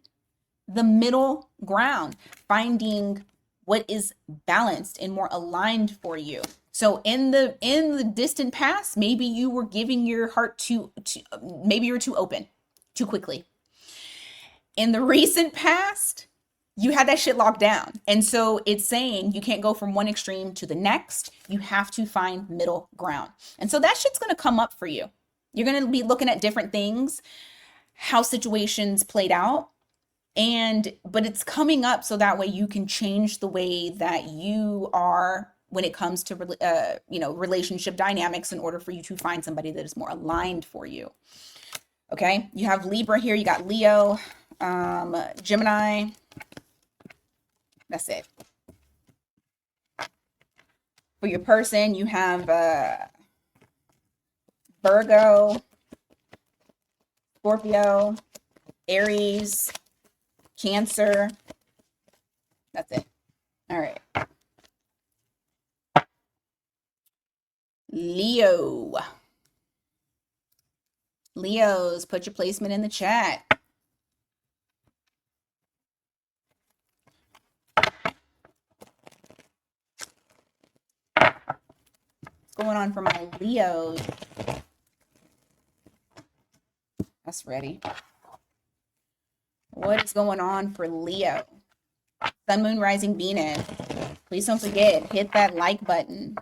the middle ground, finding what is balanced and more aligned for you. So in the distant past, maybe you were giving your heart maybe you were too open too quickly. In the recent past, you had that shit locked down. And so it's saying you can't go from one extreme to the next. You have to find middle ground. And so that shit's going to come up for you. You're going to be looking at different things, how situations played out, but it's coming up so that way you can change the way that you are when it comes to relationship dynamics, in order for you to find somebody that is more aligned for you. Okay, you have Libra here, you got Leo, Gemini. That's it. For your person, you have Virgo, Scorpio, Aries, Cancer. That's it. All right. Leos, put your placement in the chat. What's going on for my Leos? That's ready. What is going on for Leo? Sun, Moon, Rising, Venus. Please don't forget, hit that like button.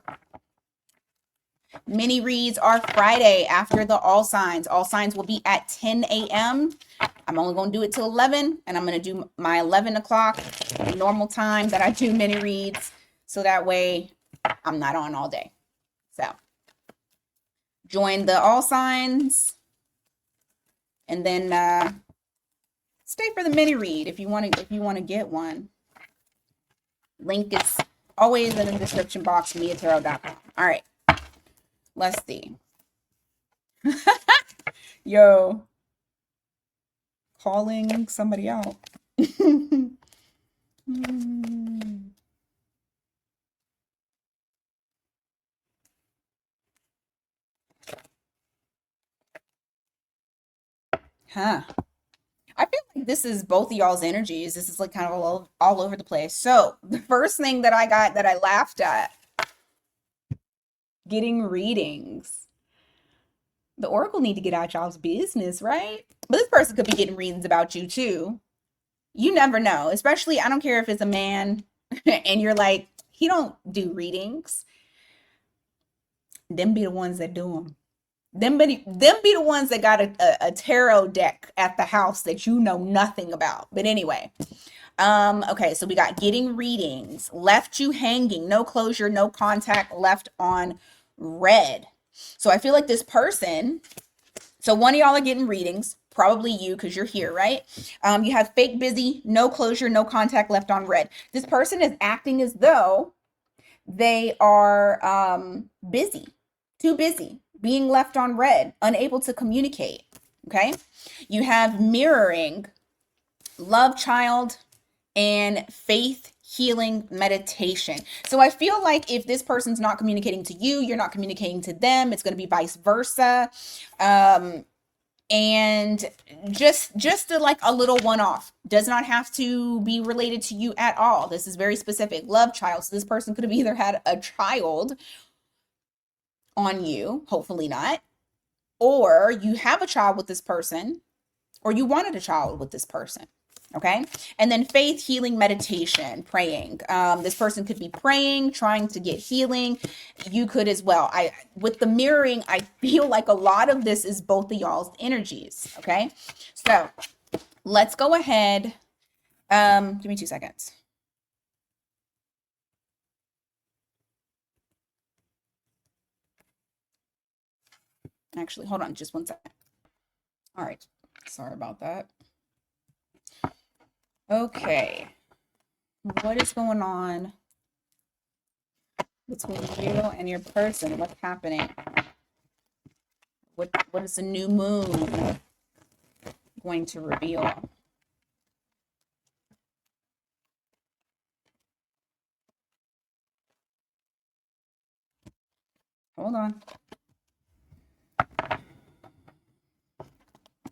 Mini reads are Friday after the All Signs. All Signs will be at 10 a.m. I'm only going to do it till 11, and I'm going to do my 11 o'clock normal time that I do mini reads, so that way I'm not on all day. So join the All Signs, and then stay for the mini read if you want to get one. Link is always in the description box, miatarot.com. All right. Let's see. Yo. Calling somebody out. Huh. I feel like this is both of y'all's energies. This is like kind of all over the place. So the first thing that I got that I laughed at, getting readings. The Oracle need to get out y'all's business, right? But this person could be getting readings about you too. You never know. Especially, I don't care if it's a man and you're like, he don't do readings. Them be the ones that do them. Them be the ones that got a tarot deck at the house that you know nothing about. But anyway, okay, so we got getting readings, left you hanging, no closure, no contact, left on red. So I feel like this person, so one of y'all are getting readings, probably you because you're here, right? You have fake busy, no closure, no contact left on red. This person is acting as though they are busy, too busy, being left on red, unable to communicate. Okay. You have mirroring, love child, and faith healing meditation. So I feel like if this person's not communicating to you, you're not communicating to them. It's going to be vice versa. And just like a little one-off, does not have to be related to you at all. This is very specific. Love child. So this person could have either had a child on you, hopefully not, or you have a child with this person, or you wanted a child with this person. Okay. And then faith healing meditation, praying. This person could be praying, trying to get healing. You could as well. With the mirroring, I feel like a lot of this is both of y'all's energies. Okay. So let's go ahead. Give me 2 seconds. Actually, hold on just 1 second. All right. Sorry about that. Okay. What is going on between you and your person? What's happening? What is the new moon going to reveal? Hold on.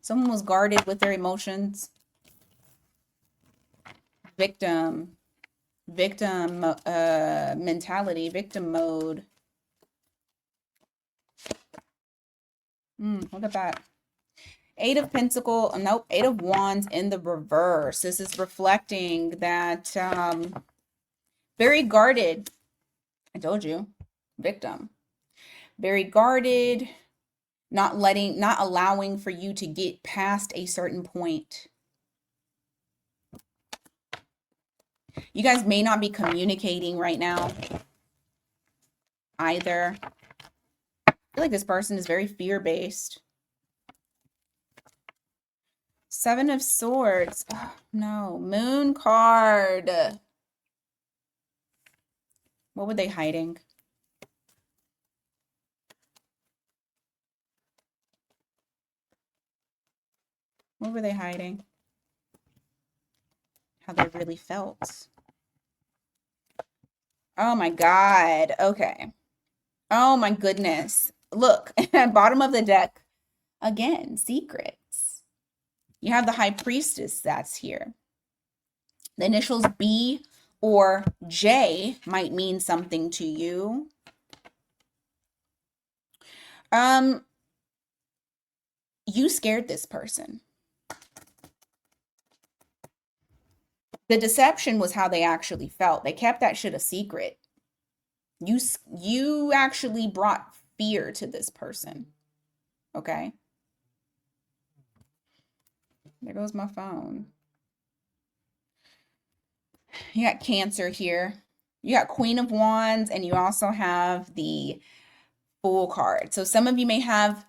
Someone was guarded with their emotions. Victim mentality, victim mode. Look at that. 8 of Pentacles, nope, 8 of Wands in the reverse. This is reflecting that very guarded. I told you, victim. Very guarded, not allowing for you to get past a certain point. You guys may not be communicating right now either. I feel like this person is very fear-based. 7 of Swords. Oh, no. Moon card. What were they hiding? What were they hiding? How they really felt. Oh my God. Okay. Oh my goodness. Look, at bottom of the deck. Again, secrets. You have the High Priestess that's here. The initials B or J might mean something to you. You scared this person. The deception was how they actually felt. They kept that shit a secret. You actually brought fear to this person. Okay? There goes my phone. You got Cancer here. You got Queen of Wands, and you also have the Fool card. So some of you may have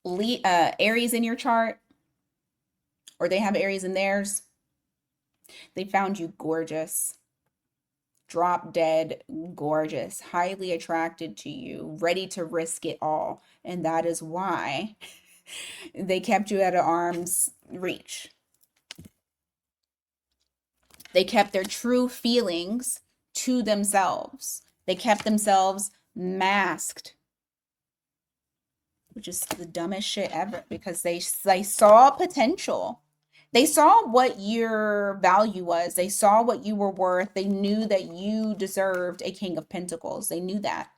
Aries in your chart, or they have Aries in theirs. They found you gorgeous, drop dead gorgeous, highly attracted to you, ready to risk it all. And that is why they kept you at arm's reach. They kept their true feelings to themselves. They kept themselves masked, which is the dumbest shit ever, because they saw potential. They saw what your value was. They saw what you were worth. They knew that you deserved a King of Pentacles. They knew that.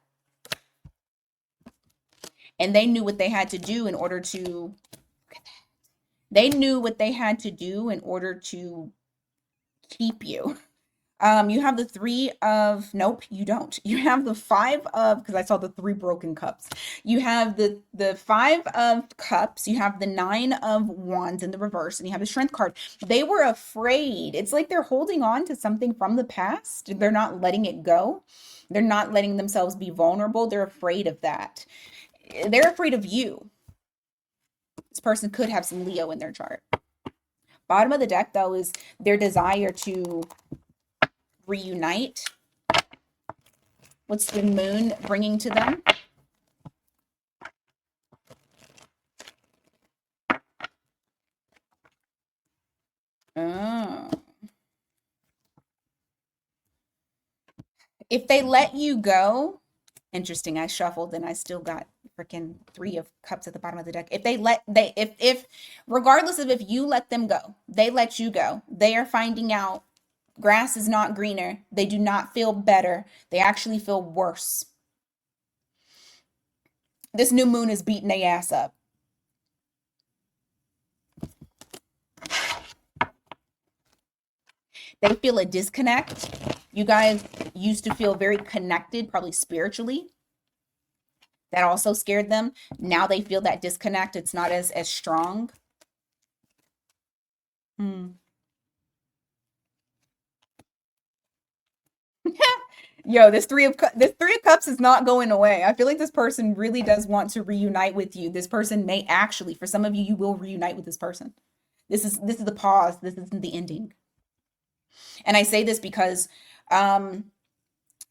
And they knew what they had to do in order to, they knew what they had to do in order to keep you. You have the 3 of, nope, you don't. You have the 5 of, because I saw the 3 broken cups. You have the 5 of cups. You have the 9 of wands in the reverse, and you have the strength card. They were afraid. It's like they're holding on to something from the past. They're not letting it go. They're not letting themselves be vulnerable. They're afraid of that. They're afraid of you. This person could have some Leo in their chart. Bottom of the deck, though, is their desire to reunite. What's the moon bringing to them? Oh. If they let you go, interesting. I shuffled and I still got freaking 3 of cups at the bottom of the deck. If regardless of if you let them go, they let you go. They are finding out grass is not greener. They do not feel better. They actually feel worse. This new moon is beating their ass up. They feel a disconnect. You guys used to feel very connected, probably spiritually. That also scared them. Now they feel that disconnect. It's not as strong. Yo, this three of cups is not going away. I feel like this person really does want to reunite with you. This person may actually, for some of you, you will reunite with this person. This is the pause. This isn't the ending. And I say this because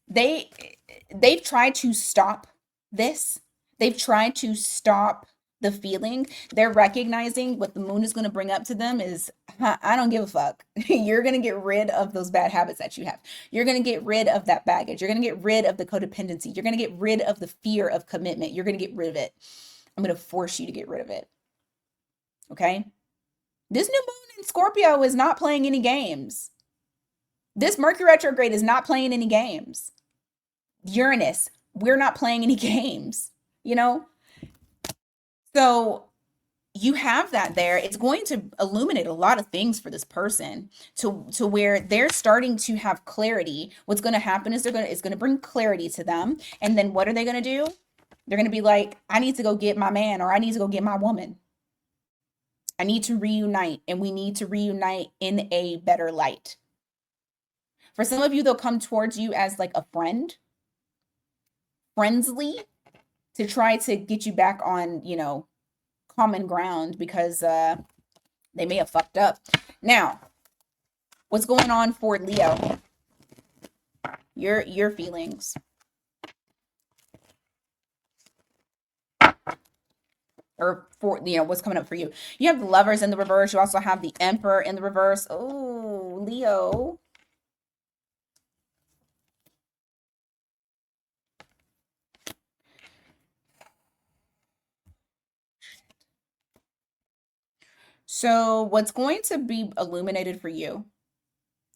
they've tried to stop this. They've tried to stop the feeling. They're recognizing what the moon is going to bring up to them is, I don't give a fuck. You're going to get rid of those bad habits that you have. You're going to get rid of that baggage. You're going to get rid of the codependency. You're going to get rid of the fear of commitment. You're going to get rid of it. I'm going to force you to get rid of it. Okay? This new moon in Scorpio is not playing any games. This Mercury retrograde is not playing any games. Uranus, we're not playing any games, you know? So you have that there. It's going to illuminate a lot of things for this person to where they're starting to have clarity. What's going to happen is it's going to bring clarity to them. And then what are they going to do? They're going to be like, I need to go get my man, or I need to go get my woman. I need to reunite, and we need to reunite in a better light. For some of you, they'll come towards you as like a friend, friendly, to try to get you back on, you know, common ground, because they may have fucked up. Now, what's going on for Leo? Your feelings. Or for, you know, what's coming up for you. You have the Lovers in the reverse. You also have the Emperor in the reverse. Oh, Leo. So what's going to be illuminated for you?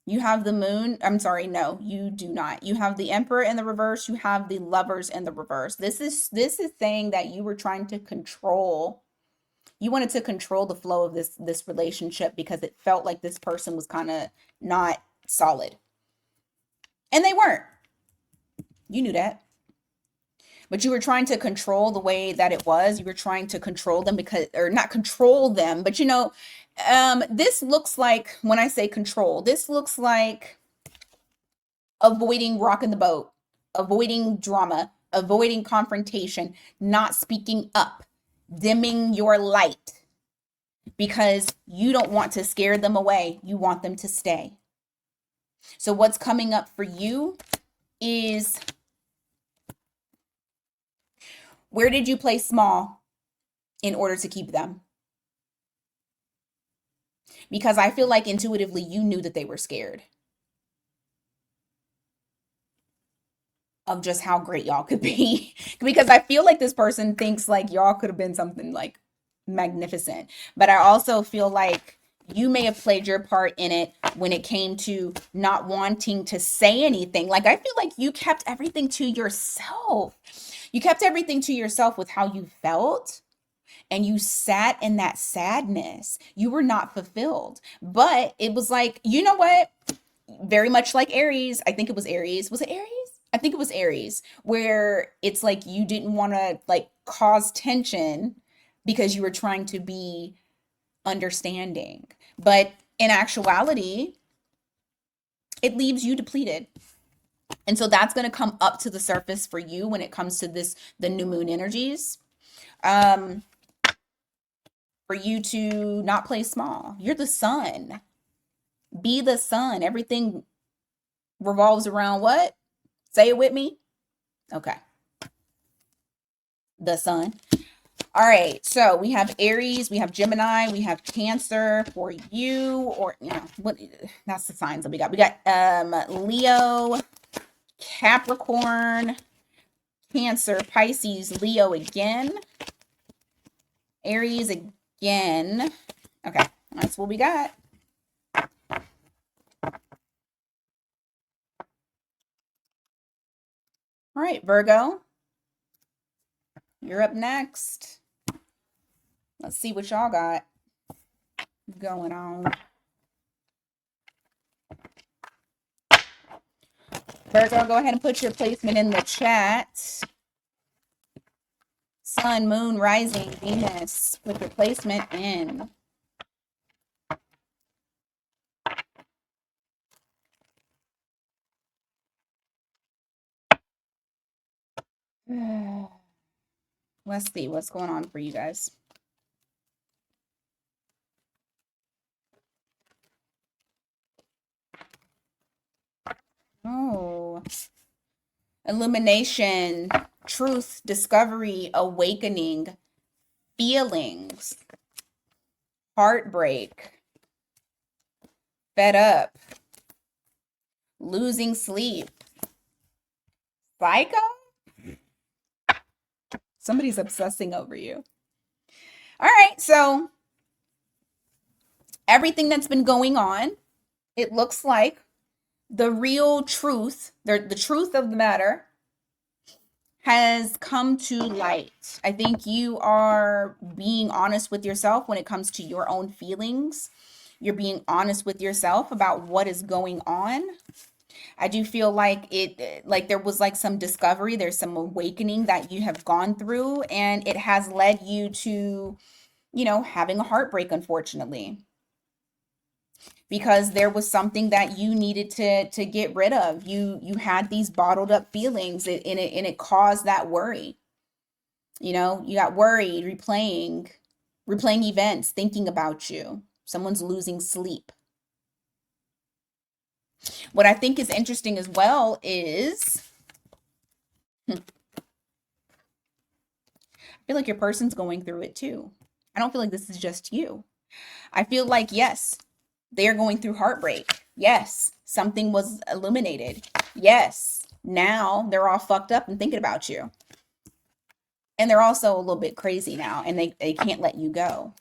You have the moon. I'm sorry, no, you do not. You have the Emperor in the reverse. You have the Lovers in the reverse. This is saying that you were trying to control. You wanted to control the flow of this relationship because it felt like this person was kind of not solid. And they weren't. You knew that. But you were trying to control the way that it was. You were trying to control them because, or not control them, but you know, this looks like, when I say control, this looks like avoiding rocking the boat, avoiding drama, avoiding confrontation, not speaking up, dimming your light because you don't want to scare them away. You want them to stay. So what's coming up for you is, where did you play small in order to keep them? Because I feel like intuitively you knew that they were scared of just how great y'all could be. Because I feel like this person thinks like y'all could have been something like magnificent. But I also feel like you may have played your part in it when it came to not wanting to say anything. Like, I feel like you kept everything to yourself. You kept everything to yourself with how you felt, and you sat in that sadness. You were not fulfilled. But it was like, you know what? Very much like Aries. I think it was Aries. Was it Aries? I think it was Aries, where it's like you didn't want to like cause tension because you were trying to be understanding. But in actuality, it leaves you depleted. And so that's going to come up to the surface for you when it comes to the new moon energies. for you to not play small. You're the sun. Be the sun. Everything revolves around what? Say it with me. Okay. The sun. All right. So we have Aries, we have Gemini, we have Cancer for you, or what, that's the signs that we got. We got Leo, Capricorn, Cancer, Pisces, Leo again, Aries again. Okay. That's what we got. All right, Virgo, you're up next. Let's see what y'all got going on. Virgo, go ahead and put your placement in the chat. Sun, Moon, Rising, Venus. Put your placement in. Let's see what's going on for you guys. Oh, illumination, truth, discovery, awakening, feelings, heartbreak, fed up, losing sleep, psycho. Somebody's obsessing over you. All right, so everything that's been going on, it looks like the real truth, the truth of the matter has come to light. I think you are being honest with yourself when it comes to your own feelings. You're being honest with yourself about what is going on. I do feel like there was like some discovery, there's some awakening that you have gone through, and it has led you to, having a heartbreak, unfortunately, because there was something that you needed to get rid of. You had these bottled up feelings, and it caused that worry. You got worried, replaying events, thinking about you. Someone's losing sleep. What I think is interesting as well is I feel like your person's going through it too. I don't feel like this is just you. I feel like, yes, they're going through heartbreak. Yes, something was illuminated. Yes, now they're all fucked up and thinking about you. And they're also a little bit crazy now, and they can't let you go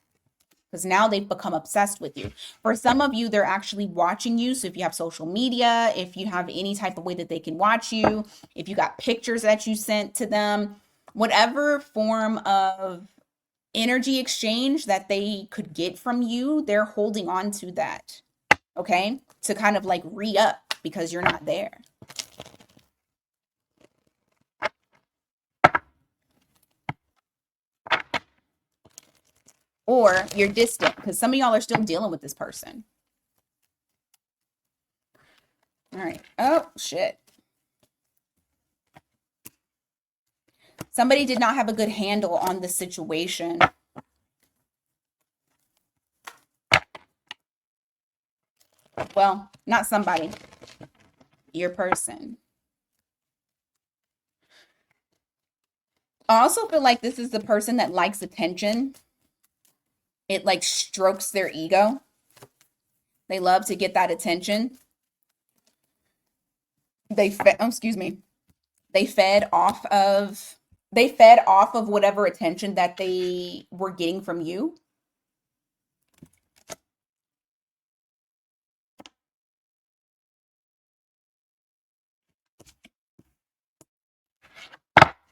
because now they've become obsessed with you. For some of you, they're actually watching you. So if you have social media, if you have any type of way that they can watch you, if you got pictures that you sent to them, whatever form of energy exchange that they could get from you, they're holding on to that, okay? To kind of like re-up because you're not there. Or you're distant because some of y'all are still dealing with this person. All right. Oh, shit. Somebody did not have a good handle on the situation. Well, not somebody. Your person. I also feel like this is the person that likes attention. It like strokes their ego. They love to get that attention. They fed off of whatever attention that they were getting from you.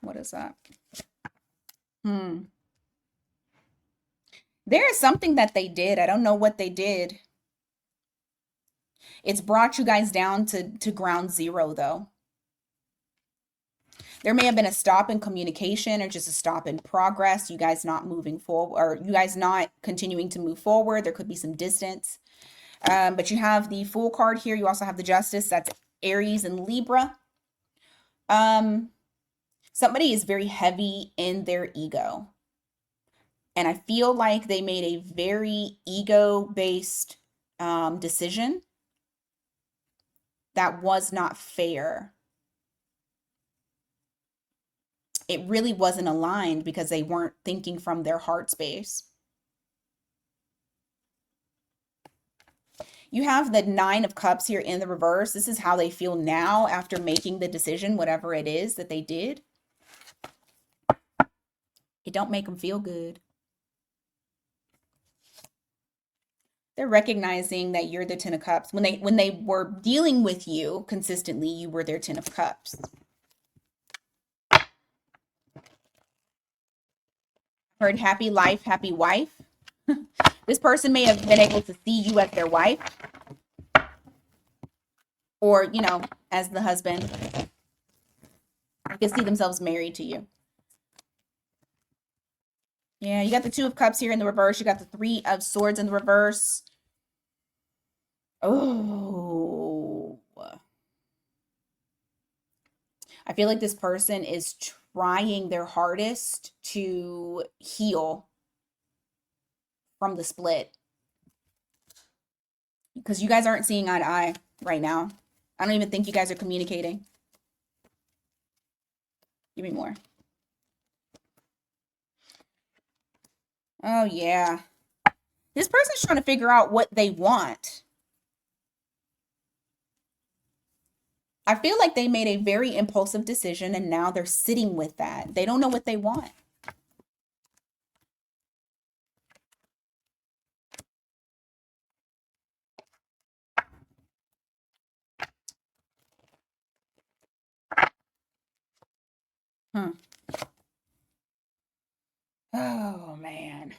What is that? There is something that they did. I don't know what they did. It's brought you guys down to ground zero, though. There may have been a stop in communication or just a stop in progress. You guys not moving forward, or you guys not continuing to move forward. There could be some distance. But you have the Fool card here. You also have the Justice. That's Aries and Libra. Somebody is very heavy in their ego. And I feel like they made a very ego-based decision that was not fair. It really wasn't aligned because they weren't thinking from their heart space. You have the Nine of Cups here in the reverse. This is how they feel now after making the decision, whatever it is that they did. It don't make them feel good. They're recognizing that you're the Ten of Cups. When they were dealing with you consistently, you were their Ten of Cups. Heard happy life, happy wife. This person may have been able to see you as their wife, or, you know, as the husband. They can see themselves married to you. Yeah, you got the Two of Cups here in the reverse. You got the Three of Swords in the reverse. Oh. I feel like this person is trying their hardest to heal from the split. Because you guys aren't seeing eye to eye right now. I don't even think you guys are communicating. Give me more. Oh, yeah. This person's trying to figure out what they want. I feel like they made a very impulsive decision and now they're sitting with that. They don't know what they want. Hmm. Oh, man.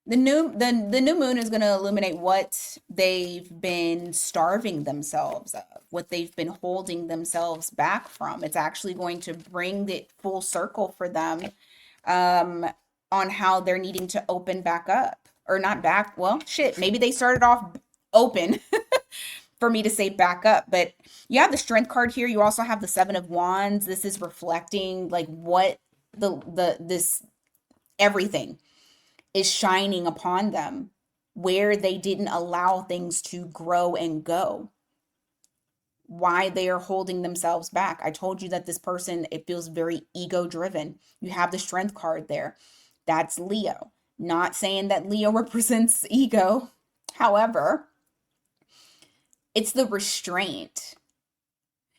The new moon is going to illuminate what they've been starving themselves of, what they've been holding themselves back from. It's actually going to bring it full circle for them on how they're needing to open back up. Or not back, well, shit, maybe they started off open for me to say back up. But you have the Strength card here. You also have the Seven of Wands. This is reflecting like what this everything is shining upon them, where they didn't allow things to grow and go, why they are holding themselves back. I told you that this person, it feels very ego driven. You have the Strength card there. That's Leo. Not saying that Leo represents ego. However, it's the restraint.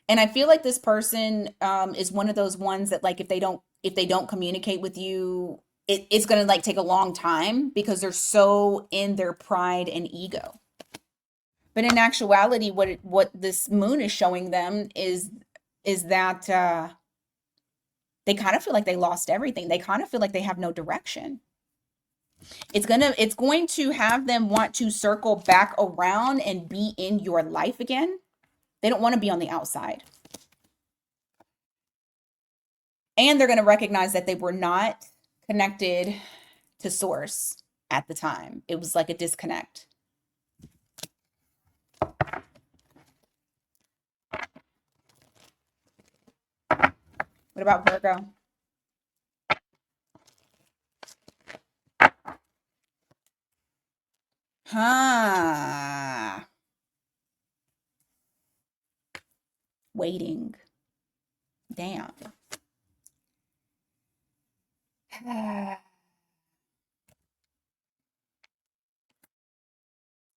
And I feel like this person is one of those ones that, like, if they don't communicate with you, it's going to like take a long time because they're so in their pride and ego. But in actuality, what this moon is showing them is that they kind of feel like they lost everything. They kind of feel like they have no direction. It's going to have them want to circle back around and be in your life again. They don't want to be on the outside. And they're going to recognize that they were not connected to source at the time. It was like a disconnect. What about Virgo? Huh. Waiting. Damn.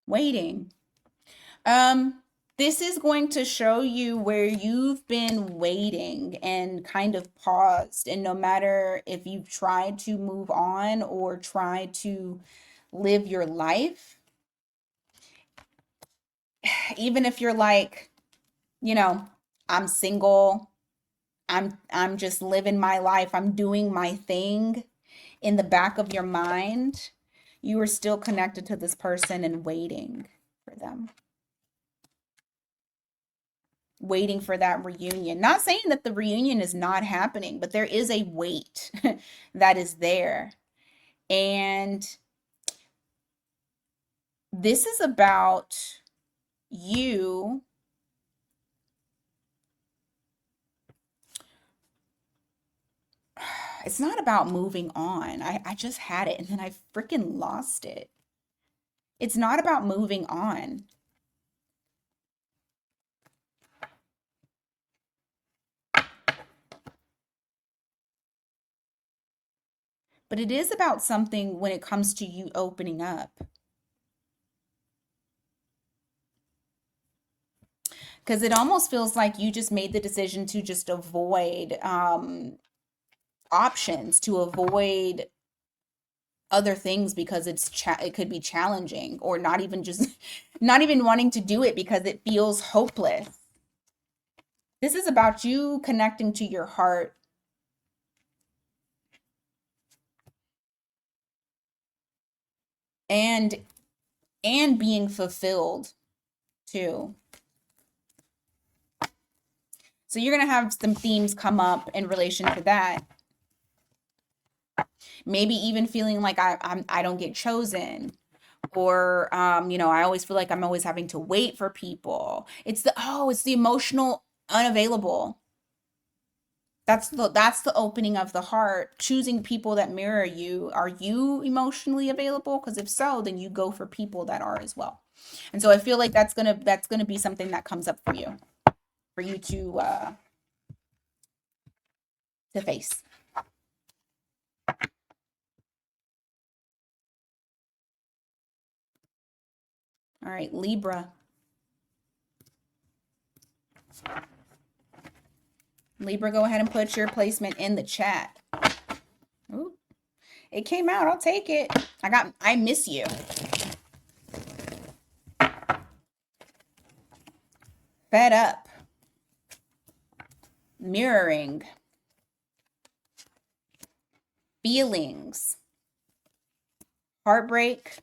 Waiting. This is going to show you where you've been waiting and kind of paused. And no matter if you've tried to move on or tried to live your life, even if you're like, you know, I'm single, I'm just living my life, I'm doing my thing, in the back of your mind, you are still connected to this person and waiting for them. Waiting for that reunion. Not saying that the reunion is not happening, but there is a wait that is there. And this is about you It's not about moving on. I just had it and then I freaking lost it. It's not about moving on. But it is about something when it comes to you opening up. Because it almost feels like you just made the decision to just avoid options, to avoid other things because it could be challenging, or not even just not even wanting to do it because it feels hopeless. This is about you connecting to your heart and being fulfilled too. So you're going to have some themes come up in relation to that. Maybe even feeling like I don't get chosen, or I always feel like I'm always having to wait for people. It's the emotional unavailable. That's the opening of the heart, choosing people that mirror you. Are you emotionally available? Because if so, then you go for people that are as well. And so I feel like that's gonna be something that comes up for you to face. All right, Libra. Libra, go ahead and put your placement in the chat. Ooh, it came out. I'll take it. I miss you. Fed up. Mirroring. Feelings. Heartbreak.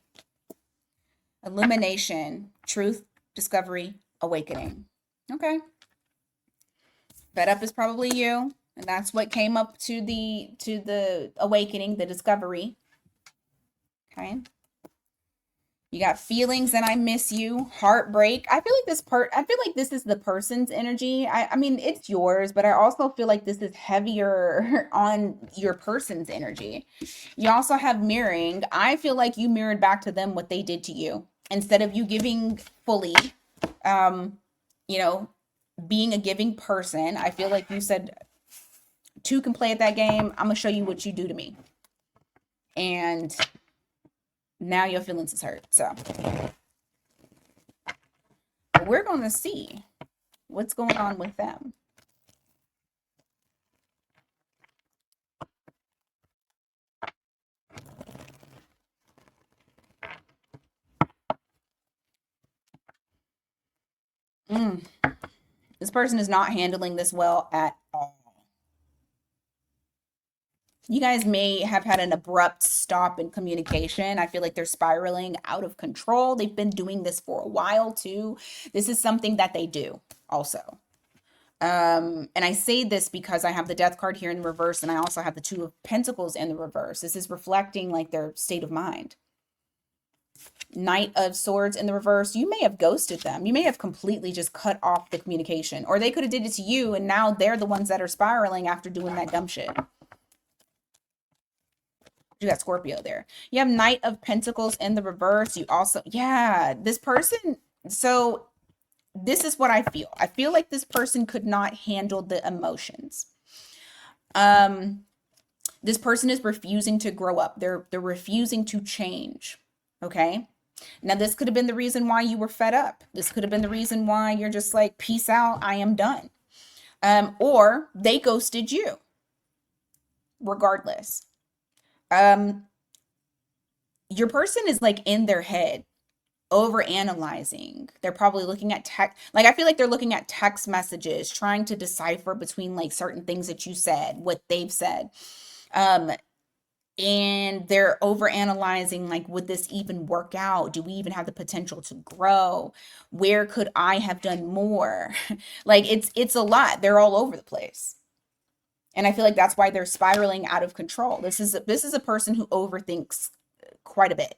Illumination. Truth. Discovery. Awakening. Okay. Fed up is probably you. And that's what came up to the awakening, the discovery. Okay. You got feelings and I miss you, heartbreak. I feel like this is the person's energy. I mean, it's yours, but I also feel like this is heavier on your person's energy. You also have mirroring. I feel like you mirrored back to them what they did to you. Instead of you giving fully, um, you know, being a giving person, I feel like you said, two can play at that game. I'm gonna show you what you do to me. And now your feelings is hurt. So we're going to see what's going on with them. This person is not handling this well at all. You guys may have had an abrupt stop in communication. I feel like they're spiraling out of control. They've been doing this for a while too. This is something that they do also. And I say this because I have the death card here in the reverse, and I also have the two of pentacles in the reverse. This is reflecting like their state of mind. Knight of Swords in the reverse. You may have ghosted them. You may have completely just cut off the communication, or they could have did it to you, and now they're the ones that are spiraling after doing that dumb shit. You got Scorpio there. You have Knight of Pentacles in the reverse. You also, yeah, this person. So this is what I feel. I feel like this person could not handle the emotions. This person is refusing to grow up. They're refusing to change. Okay. Now, this could have been the reason why you were fed up. This could have been the reason why you're just like, peace out, I am done. Or they ghosted you. Regardless. Your person is like in their head, over analyzing. They're probably looking at text. Like, I feel like they're looking at text messages, trying to decipher between like certain things that you said, what they've said. And they're over analyzing, like, would this even work out? Do we even have the potential to grow? Where could I have done more? Like, it's a lot. They're all over the place. And I feel like that's why they're spiraling out of control. This is a person who overthinks quite a bit.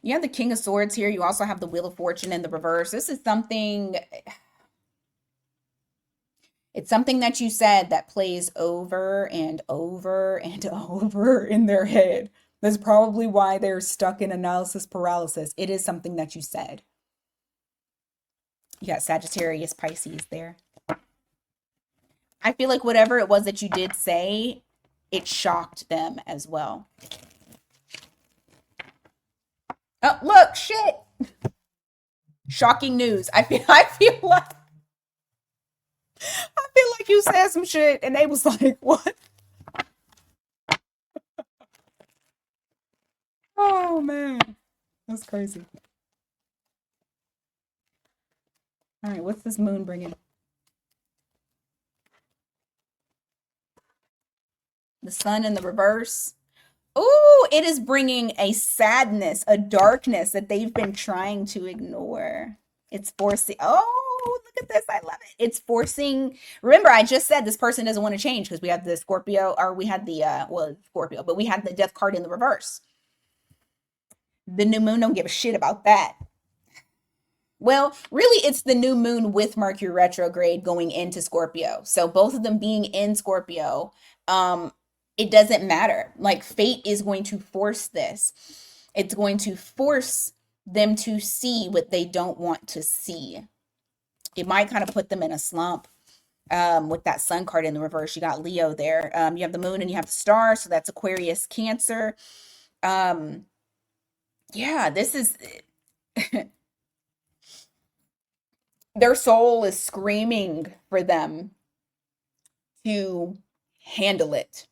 You have the King of Swords here. You also have the Wheel of Fortune in the reverse. This is something, it's something that you said that plays over and over and over in their head. That's probably why they're stuck in analysis paralysis. It is something that you said. You got Sagittarius, Pisces there. I feel like whatever it was that you did say, it shocked them as well. Oh, look, shit. Shocking news. I feel like you said some shit and they was like, what? Oh man. That's crazy. All right, what's this moon bringing? The sun in the reverse. Ooh, it is bringing a sadness, a darkness that they've been trying to ignore. It's forcing, oh, look at this. I love it. It's forcing, remember, I just said this person doesn't want to change because we have the Scorpio, or we had the, well, Scorpio, but we had the death card in the reverse. The new moon don't give a shit about that. Well, really, it's the new moon with Mercury retrograde going into Scorpio. So both of them being in Scorpio, it doesn't matter. Like fate is going to force this. It's going to force them to see what they don't want to see. It might kind of put them in a slump. With that sun card in the reverse, you got Leo there. You have the moon and you have the star, so that's Aquarius, Cancer. Yeah, this is their soul is screaming for them to handle it.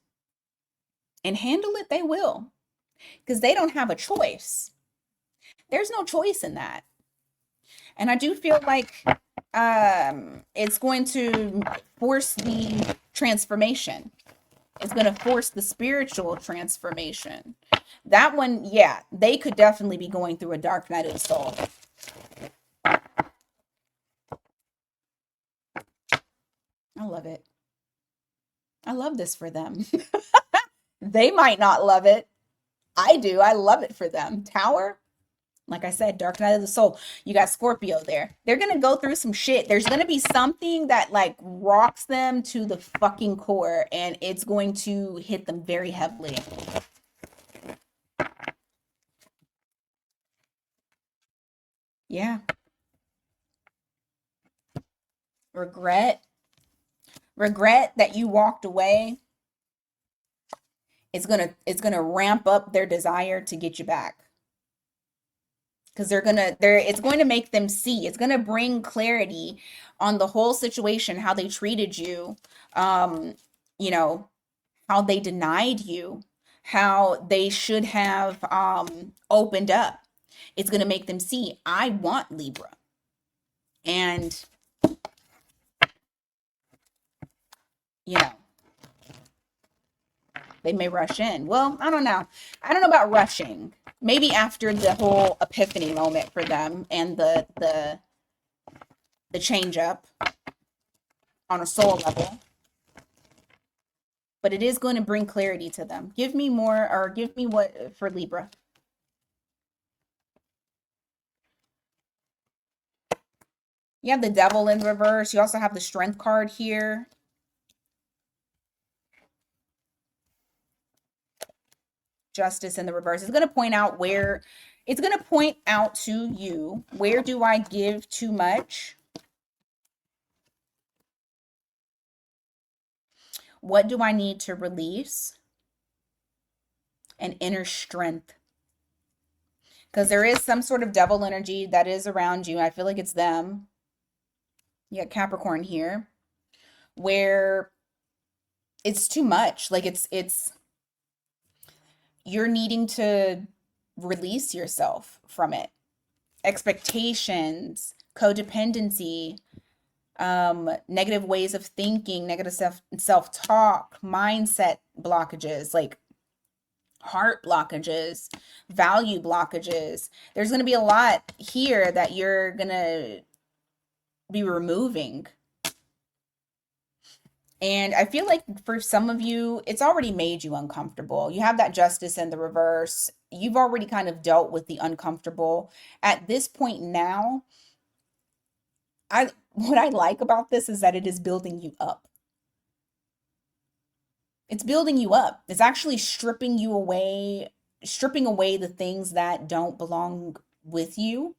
And handle it they will, because they don't have a choice. There's no choice in that. And I do feel like it's going to force the transformation. It's going to force the spiritual transformation. That one, yeah, they could definitely be going through a dark night of the soul. I love it. I love this for them. They might not love it. I do. I love it for them. Tower, like I said, dark night of the soul. You got Scorpio there. They're going to go through some shit. There's going to be something that like rocks them to the fucking core, and it's going to hit them very heavily. Yeah. Regret. Regret that you walked away. It's gonna ramp up their desire to get you back. Because it's going to make them see. It's going to bring clarity on the whole situation, how they treated you, you know, how they denied you, how they should have opened up. It's going to make them see, I want Libra. And, you know, they may rush in. Well, I don't know. I don't know about rushing. Maybe after the whole epiphany moment for them and the change up on a soul level. But it is going to bring clarity to them. Give me more, or give me what for Libra. You have the devil in reverse. You also have the strength card here. Justice in the reverse. It's going to point out where, it's going to point out to you, where do I give too much? What do I need to release? And inner strength. Because there is some sort of devil energy that is around you. I feel like it's them. You got Capricorn here, where it's too much. Like it's you're needing to release yourself from it. Expectations, codependency, negative ways of thinking, negative self-talk, mindset blockages, like heart blockages, value blockages. There's going to be a lot here that you're going to be removing. And I feel like for some of you, it's already made you uncomfortable. You have that justice in the reverse. You've already kind of dealt with the uncomfortable. At this point now, I what I like about this is that it is building you up. It's building you up. It's actually stripping away the things that don't belong with you,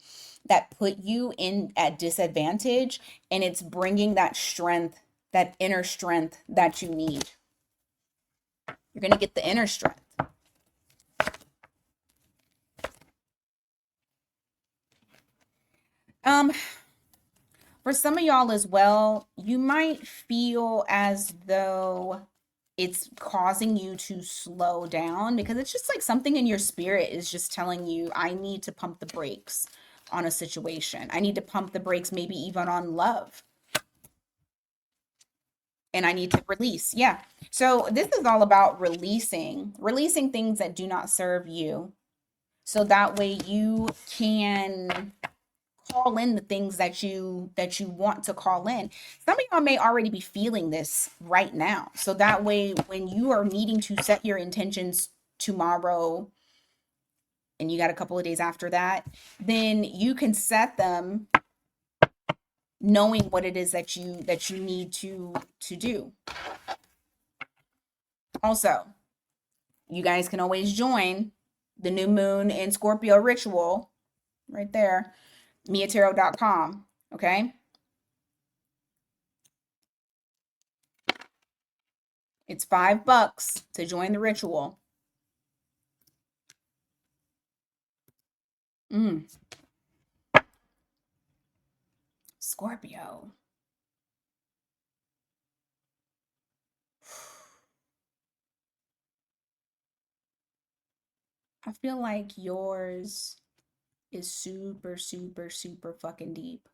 that put you in at disadvantage, and it's bringing that strength, that inner strength that you need. You're going to get the inner strength. Um, for some of y'all as well, you might feel as though it's causing you to slow down because it's just like something in your spirit is just telling you, I need to pump the brakes on a situation. I need to pump the brakes, maybe even on love. And I need to release. Yeah. So this is all about releasing things that do not serve you. So that way you can call in the things that you want to call in. Some of y'all may already be feeling this right now. So that way when you are needing to set your intentions tomorrow and you got a couple of days after that, then you can set them knowing what it is that you need to do. Also, you guys can always join the new moon in Scorpio ritual right there, miatarot.com. Okay. It's $5 to join the ritual. Scorpio. I feel like yours is super, super, super fucking deep.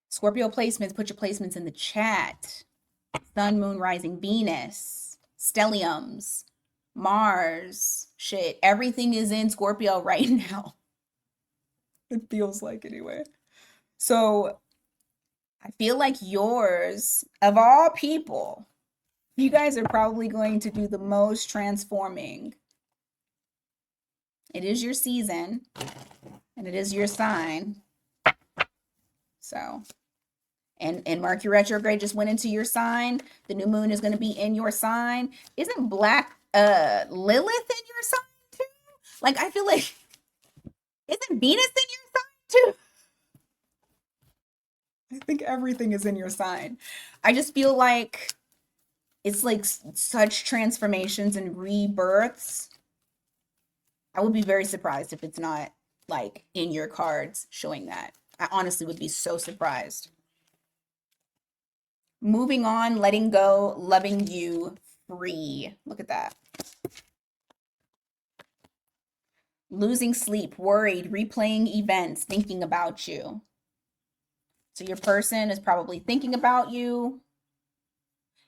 Scorpio placements, put your placements in the chat. Sun, Moon, Rising, Venus, stelliums, Mars, shit. Everything is in Scorpio right now. It feels like anyway. So I feel like yours, of all people, you guys are probably going to do the most transforming. It is your season and it is your sign. So, and Mercury retrograde just went into your sign. The new moon is going to be in your sign. Isn't Black Lilith in your sign too? Like I feel like isn't Venus in your sign too? I think everything is in your sign. I just feel like it's like such transformations and rebirths. I would be very surprised if it's not like in your cards showing that. I honestly would be so surprised. Moving on, letting go, loving you, free. Look at that. Losing sleep, worried, replaying events, thinking about you. So your person is probably thinking about you.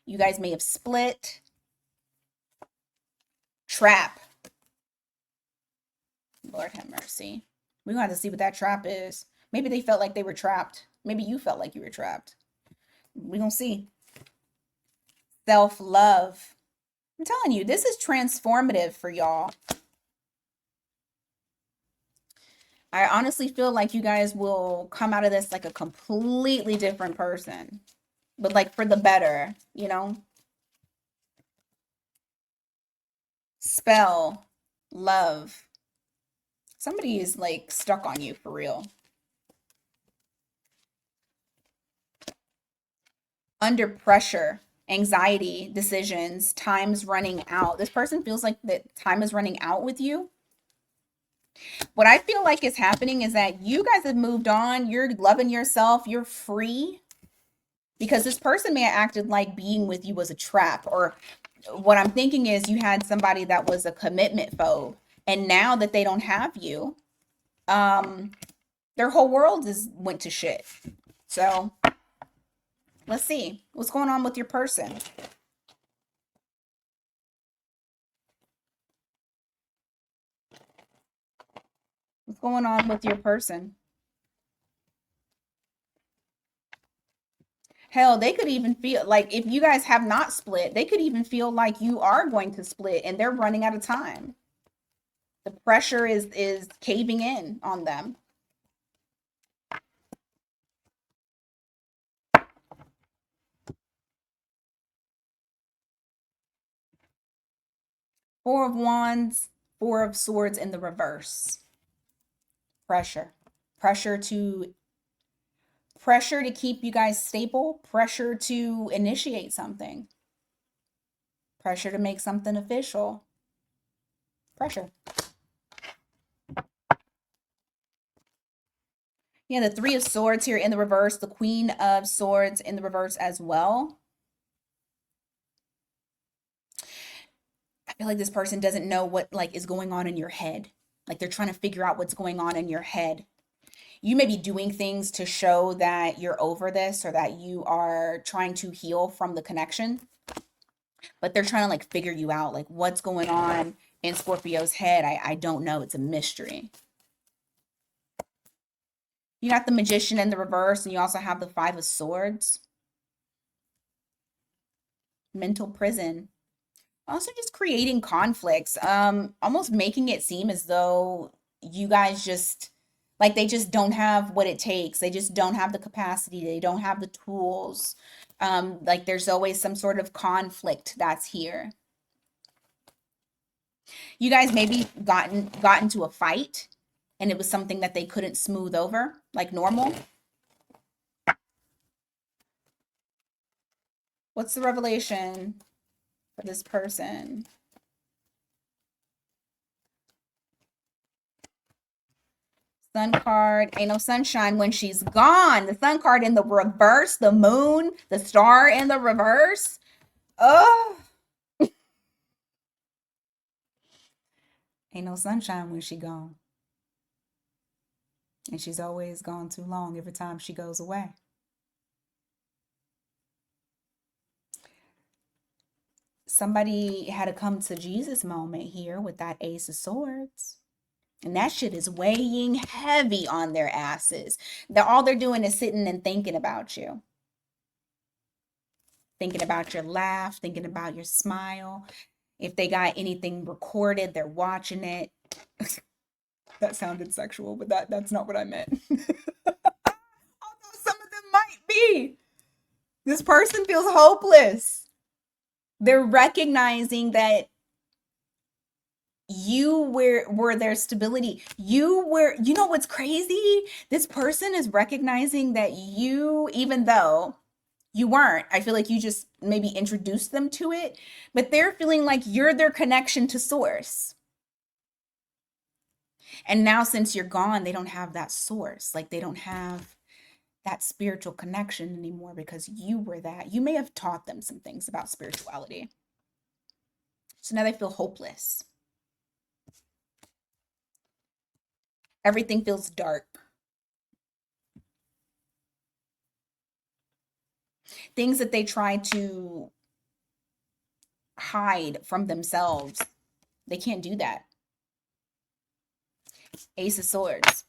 You guys may have split. Trap. Lord have mercy. We're going to have to see what that trap is. Maybe they felt like they were trapped. Maybe you felt like you were trapped. We're going to see. Self-love. I'm telling you, this is transformative for y'all. I honestly feel like you guys will come out of this like a completely different person, but like for the better, you know? Spell, love. Somebody is like stuck on you for real. Under pressure, anxiety, decisions, time's running out. This person feels like that time is running out with you. What I feel like is happening is that you guys have moved on. You're loving yourself. You're free. Because this person may have acted like being with you was a trap. Or what I'm thinking is you had somebody that was a commitment phobe. And now that they don't have you, their whole world is went to shit. So let's see what's going on with your person. What's going on with your person? Hell, they could even feel like if you guys have not split, they could even feel like you are going to split and they're running out of time. The pressure is caving in on them. Four of Wands, Four of Swords in the reverse. Pressure. Pressure to pressure to keep you guys stable, pressure to initiate something, pressure to make something official. Pressure. Yeah, the Three of Swords here in the reverse, the Queen of Swords in the reverse as well. I feel like this person doesn't know what like is going on in your head. Like they're trying to figure out what's going on in your head. You may be doing things to show that you're over this or that you are trying to heal from the connection, but they're trying to like figure you out. Like what's going on in Scorpio's head? I don't know. It's a mystery. You got the Magician in the reverse, and you also have the Five of Swords. Mental prison. Also just creating conflicts. Almost making it seem as though you guys just like they just don't have what it takes. They just don't have the capacity. They don't have the tools. Like there's always some sort of conflict that's here. You guys maybe got into a fight and it was something that they couldn't smooth over like normal. What's the revelation for this person? Sun card, ain't no sunshine when she's gone. The sun card in the reverse, the moon, the star in the reverse. Oh, ain't no sunshine when she gone. And she's always gone too long every time she goes away. Somebody had a come to Jesus moment here with that Ace of Swords. And that shit is weighing heavy on their asses. That all they're doing is sitting and thinking about you. Thinking about your laugh, thinking about your smile. If they got anything recorded, they're watching it. That sounded sexual, but that's not what I meant. Although some of them might be. This person feels hopeless. They're recognizing that you were their stability. You know what's crazy? This person is recognizing that you, even though you weren't, I feel like you just maybe introduced them to it, but they're feeling like you're their connection to source. And now since you're gone, they don't have that source. Like they don't have that spiritual connection anymore because you were that. You may have taught them some things about spirituality. So now they feel hopeless. Everything feels dark. Things that they try to hide from themselves, they can't do that. Ace of Swords.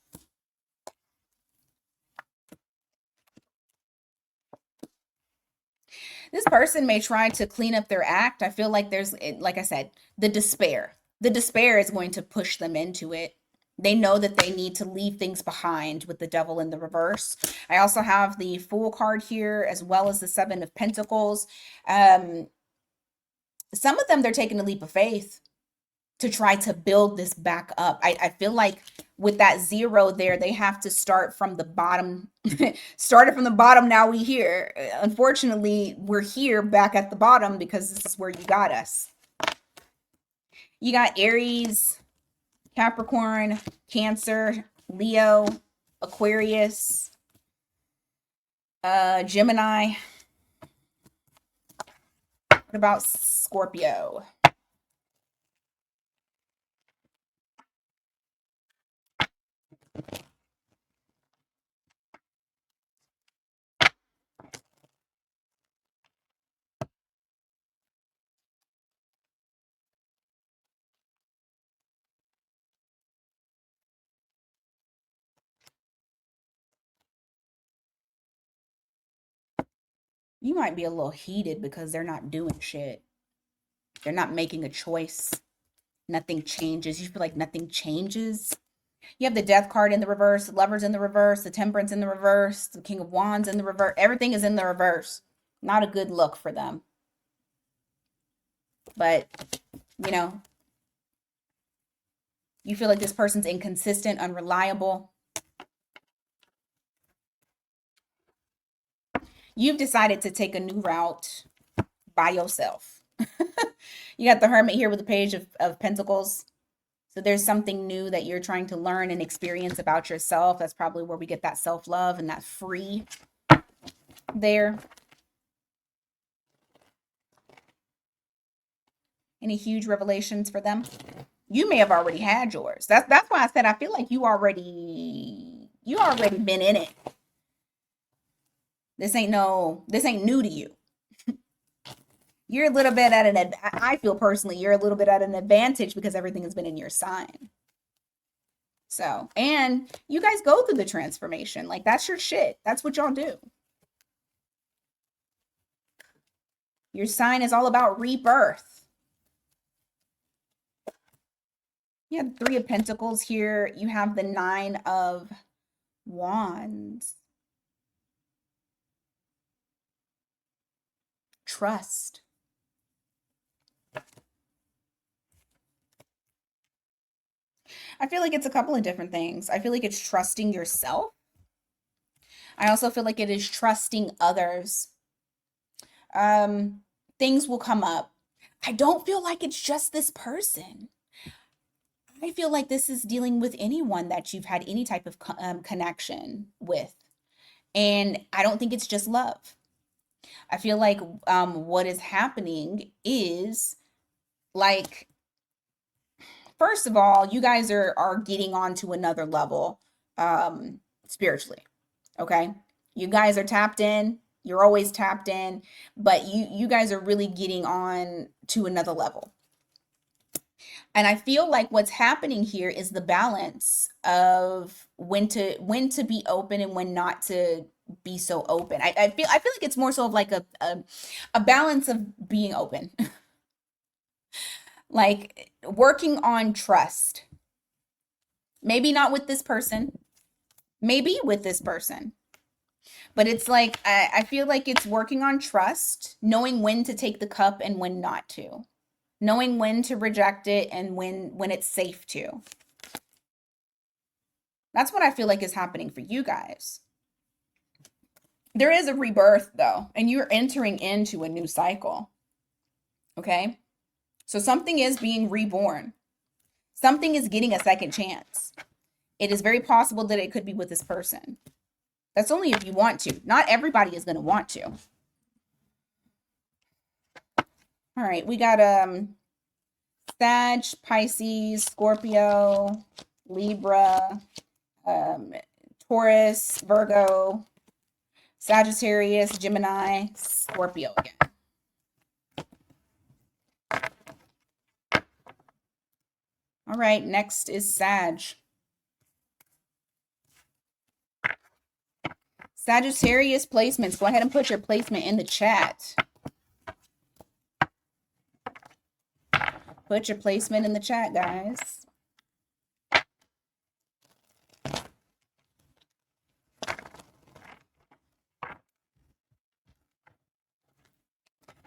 This person may try to clean up their act. I feel like there's, like I said, the despair. The despair is going to push them into it. They know that they need to leave things behind with the Devil in the reverse. I also have the Fool card here as well as the Seven of Pentacles. Some of them, they're taking a leap of faith to try to build this back up. I feel like with that zero there, they have to start from the bottom. Started from the bottom, now we here. Unfortunately, we're here back at the bottom because this is where you got us. You got Aries, Capricorn, Cancer, Leo, Aquarius, Gemini. What about Scorpio? You might be a little heated because they're not doing shit. They're not making a choice. Nothing changes. You feel like nothing changes. You have the Death card in the reverse, the Lovers in the reverse, the Temperance in the reverse, the King of Wands in the reverse. Everything is in the reverse. Not a good look for them. But, you know, you feel like this person's inconsistent, unreliable. You've decided to take a new route by yourself. You got the Hermit here with the Page of Pentacles. So there's something new that you're trying to learn and experience about yourself. That's probably where we get that self-love and that free there. Any huge revelations for them? You may have already had yours. That's why I said I feel like you already been in it. This ain't new to you. You're a little bit at an I feel personally you're a little bit at an advantage because everything has been in your sign. So, and you guys go through the transformation. Like, that's your shit. That's what y'all do. Your sign is all about rebirth. You have 3 of Pentacles here. You have the 9 of Wands. Trust. I feel like it's a couple of different things. I feel like it's trusting yourself. I also feel like it is trusting others. Things will come up. I don't feel like it's just this person. I feel like this is dealing with anyone that you've had any type of connection with. And I don't think it's just love. I feel like what is happening is like, first of all, you guys are getting on to another level spiritually. Okay. You guys are tapped in. You're always tapped in, but you guys are really getting on to another level. And I feel like what's happening here is the balance of when to be open and when not to be so open. I feel like it's more so of like a balance of being open. Like working on trust. Maybe not with this person, maybe with this person. But it's like I feel like it's working on trust, knowing when to take the cup and when not to. Knowing when to reject it and when it's safe to. That's what I feel like is happening for you guys. There is a rebirth though, and you're entering into a new cycle. Okay? So something is being reborn. Something is getting a second chance. It is very possible that it could be with this person. That's only if you want to. Not everybody is going to want to. All right, we got Sag, Pisces, Scorpio, Libra, Taurus, Virgo, Sagittarius, Gemini, Scorpio again. All right, next is Sag. Sagittarius placements. Go ahead and put your placement in the chat. Put your placement in the chat, guys.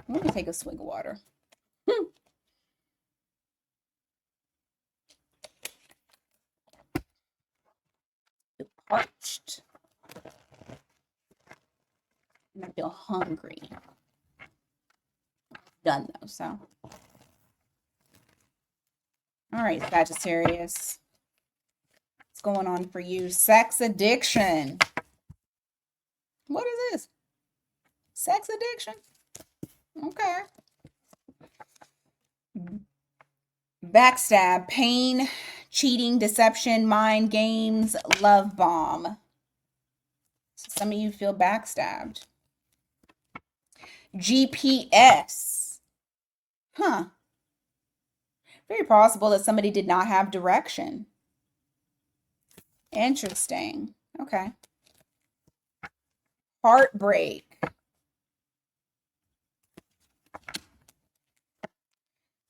Let me take a swig of water. Parched. And I feel hungry. Done though, so. All right, Sagittarius. What's going on for you? Sex addiction. What is this? Sex addiction? Okay. Backstab, pain, cheating, deception, mind games, love bomb. So some of you feel backstabbed. GPS. Huh. Very possible that somebody did not have direction. Interesting. Okay. Heartbreak.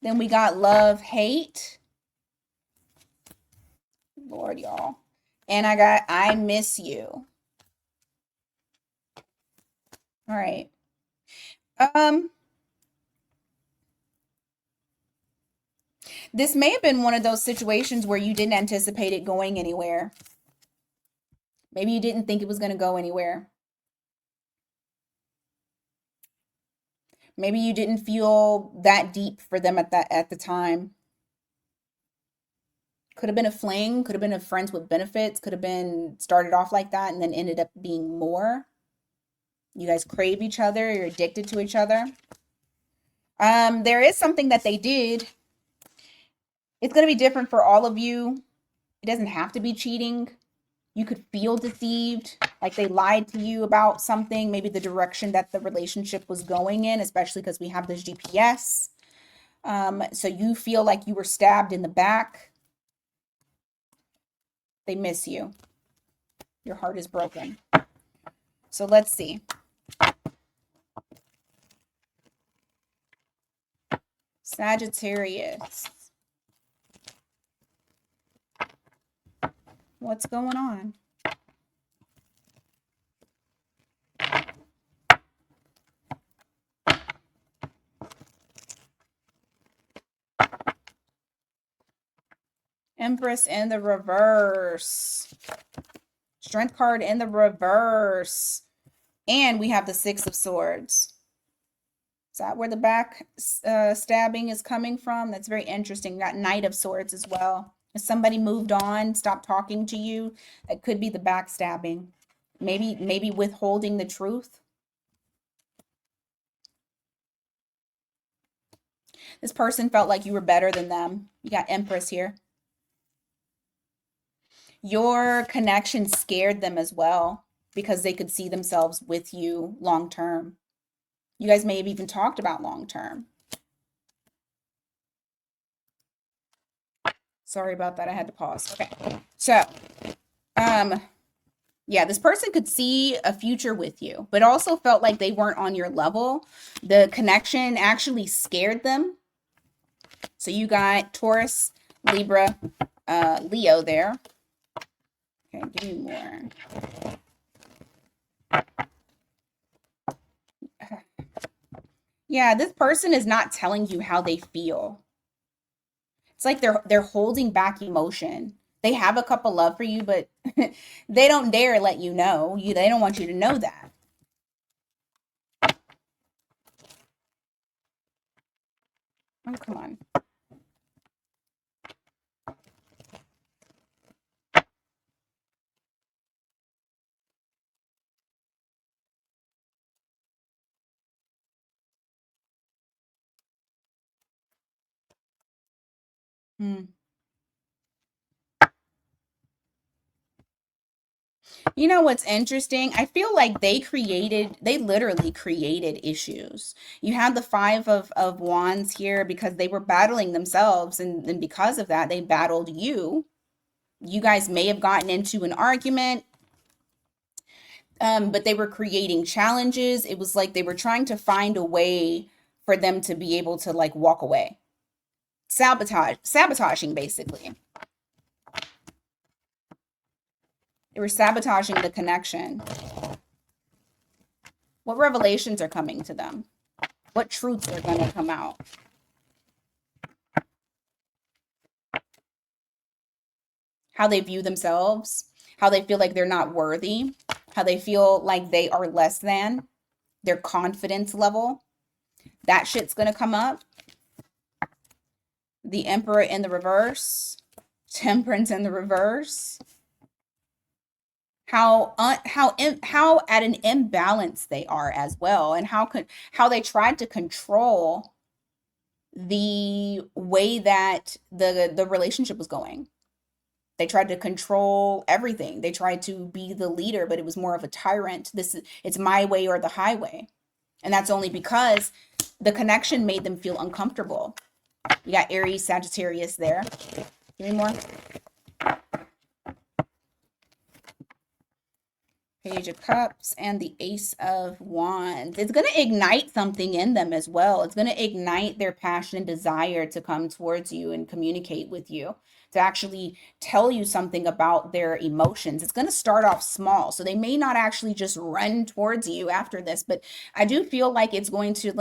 Then we got love, hate. Lord, y'all. And I got I miss you. All right. This may have been one of those situations where you didn't anticipate it going anywhere. Maybe you didn't think it was going to go anywhere. Maybe you didn't feel that deep for them at the time. Could have been a fling, could have been a friends with benefits, could have been started off like that and then ended up being more. You guys crave each other, you're addicted to each other. There is something that they did. It's going to be different for all of you. It doesn't have to be cheating. You could feel deceived, like they lied to you about something, maybe the direction that the relationship was going in, especially because we have this GPS. So you feel like you were stabbed in the back. They miss you. Your heart is broken. So let's see. Sagittarius. What's going on? Empress in the reverse. Strength card in the reverse. And we have the Six of Swords. Is that where the back stabbing is coming from? That's very interesting. Got Knight of Swords as well. If somebody moved on, stopped talking to you, that could be the backstabbing. Maybe withholding the truth. This person felt like you were better than them. You got Empress here. Your connection scared them as well because they could see themselves with you long term. You guys may have even talked about long term. Sorry about that. I had to pause. Okay. So, yeah, this person could see a future with you, but also felt like they weren't on your level. The connection actually scared them. So you got Taurus, Libra, Leo there. Okay, give me more. Yeah, this person is not telling you how they feel. It's like they're holding back emotion. They have a cup of love for you, but they don't dare let you know. They don't want you to know that. Oh, come on. Hmm. You know what's interesting? I feel like they literally created issues. You had the five of wands here because they were battling themselves, and because of that, they battled you. You guys may have gotten into an argument, but they were creating challenges. It was like they were trying to find a way for them to be able to like walk away. Sabotaging basically. They were sabotaging the connection. What revelations are coming to them? What truths are going to come out? How they view themselves, how they feel like they're not worthy, how they feel like they are less than, their confidence level. That shit's going to come up. The Emperor in the reverse, Temperance in the reverse. How at an imbalance they are as well, and how they tried to control the way that the relationship was going. They tried to control everything. They tried to be the leader, but it was more of a tyrant. It's my way or the highway. And that's only because the connection made them feel uncomfortable. You got Aries, Sagittarius there. Give me more. Page of Cups and the Ace of Wands. It's going to ignite something in them as well. It's going to ignite their passion and desire to come towards you and communicate with you, to actually tell you something about their emotions. It's going to start off small. So they may not actually just run towards you after this, but I do feel like it's going to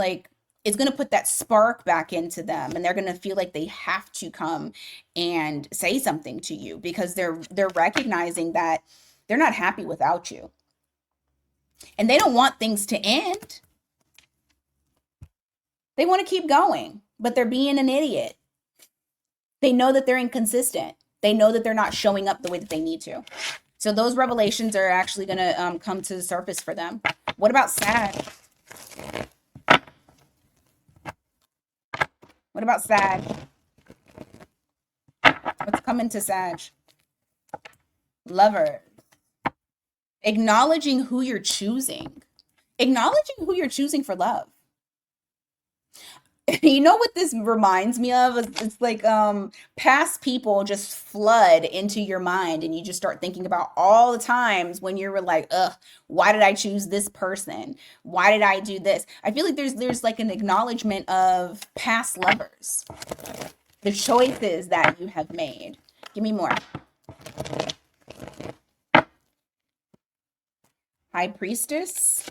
it's going to put that spark back into them, and they're going to feel like they have to come and say something to you because they're recognizing that they're not happy without you. And they don't want things to end. They want to keep going, but they're being an idiot. They know that they're inconsistent. They know that they're not showing up the way that they need to. So those revelations are actually going to come to the surface for them. What about Sag? What about Sag? What's coming to Sag? Lover. Acknowledging who you're choosing. Acknowledging who you're choosing for love. You know what this reminds me of? It's like past people just flood into your mind, and you just start thinking about all the times when you were like, ugh, why did I choose this person? Why did I do this? I feel like there's like an acknowledgement of past lovers, the choices that you have made. Give me more. High Priestess.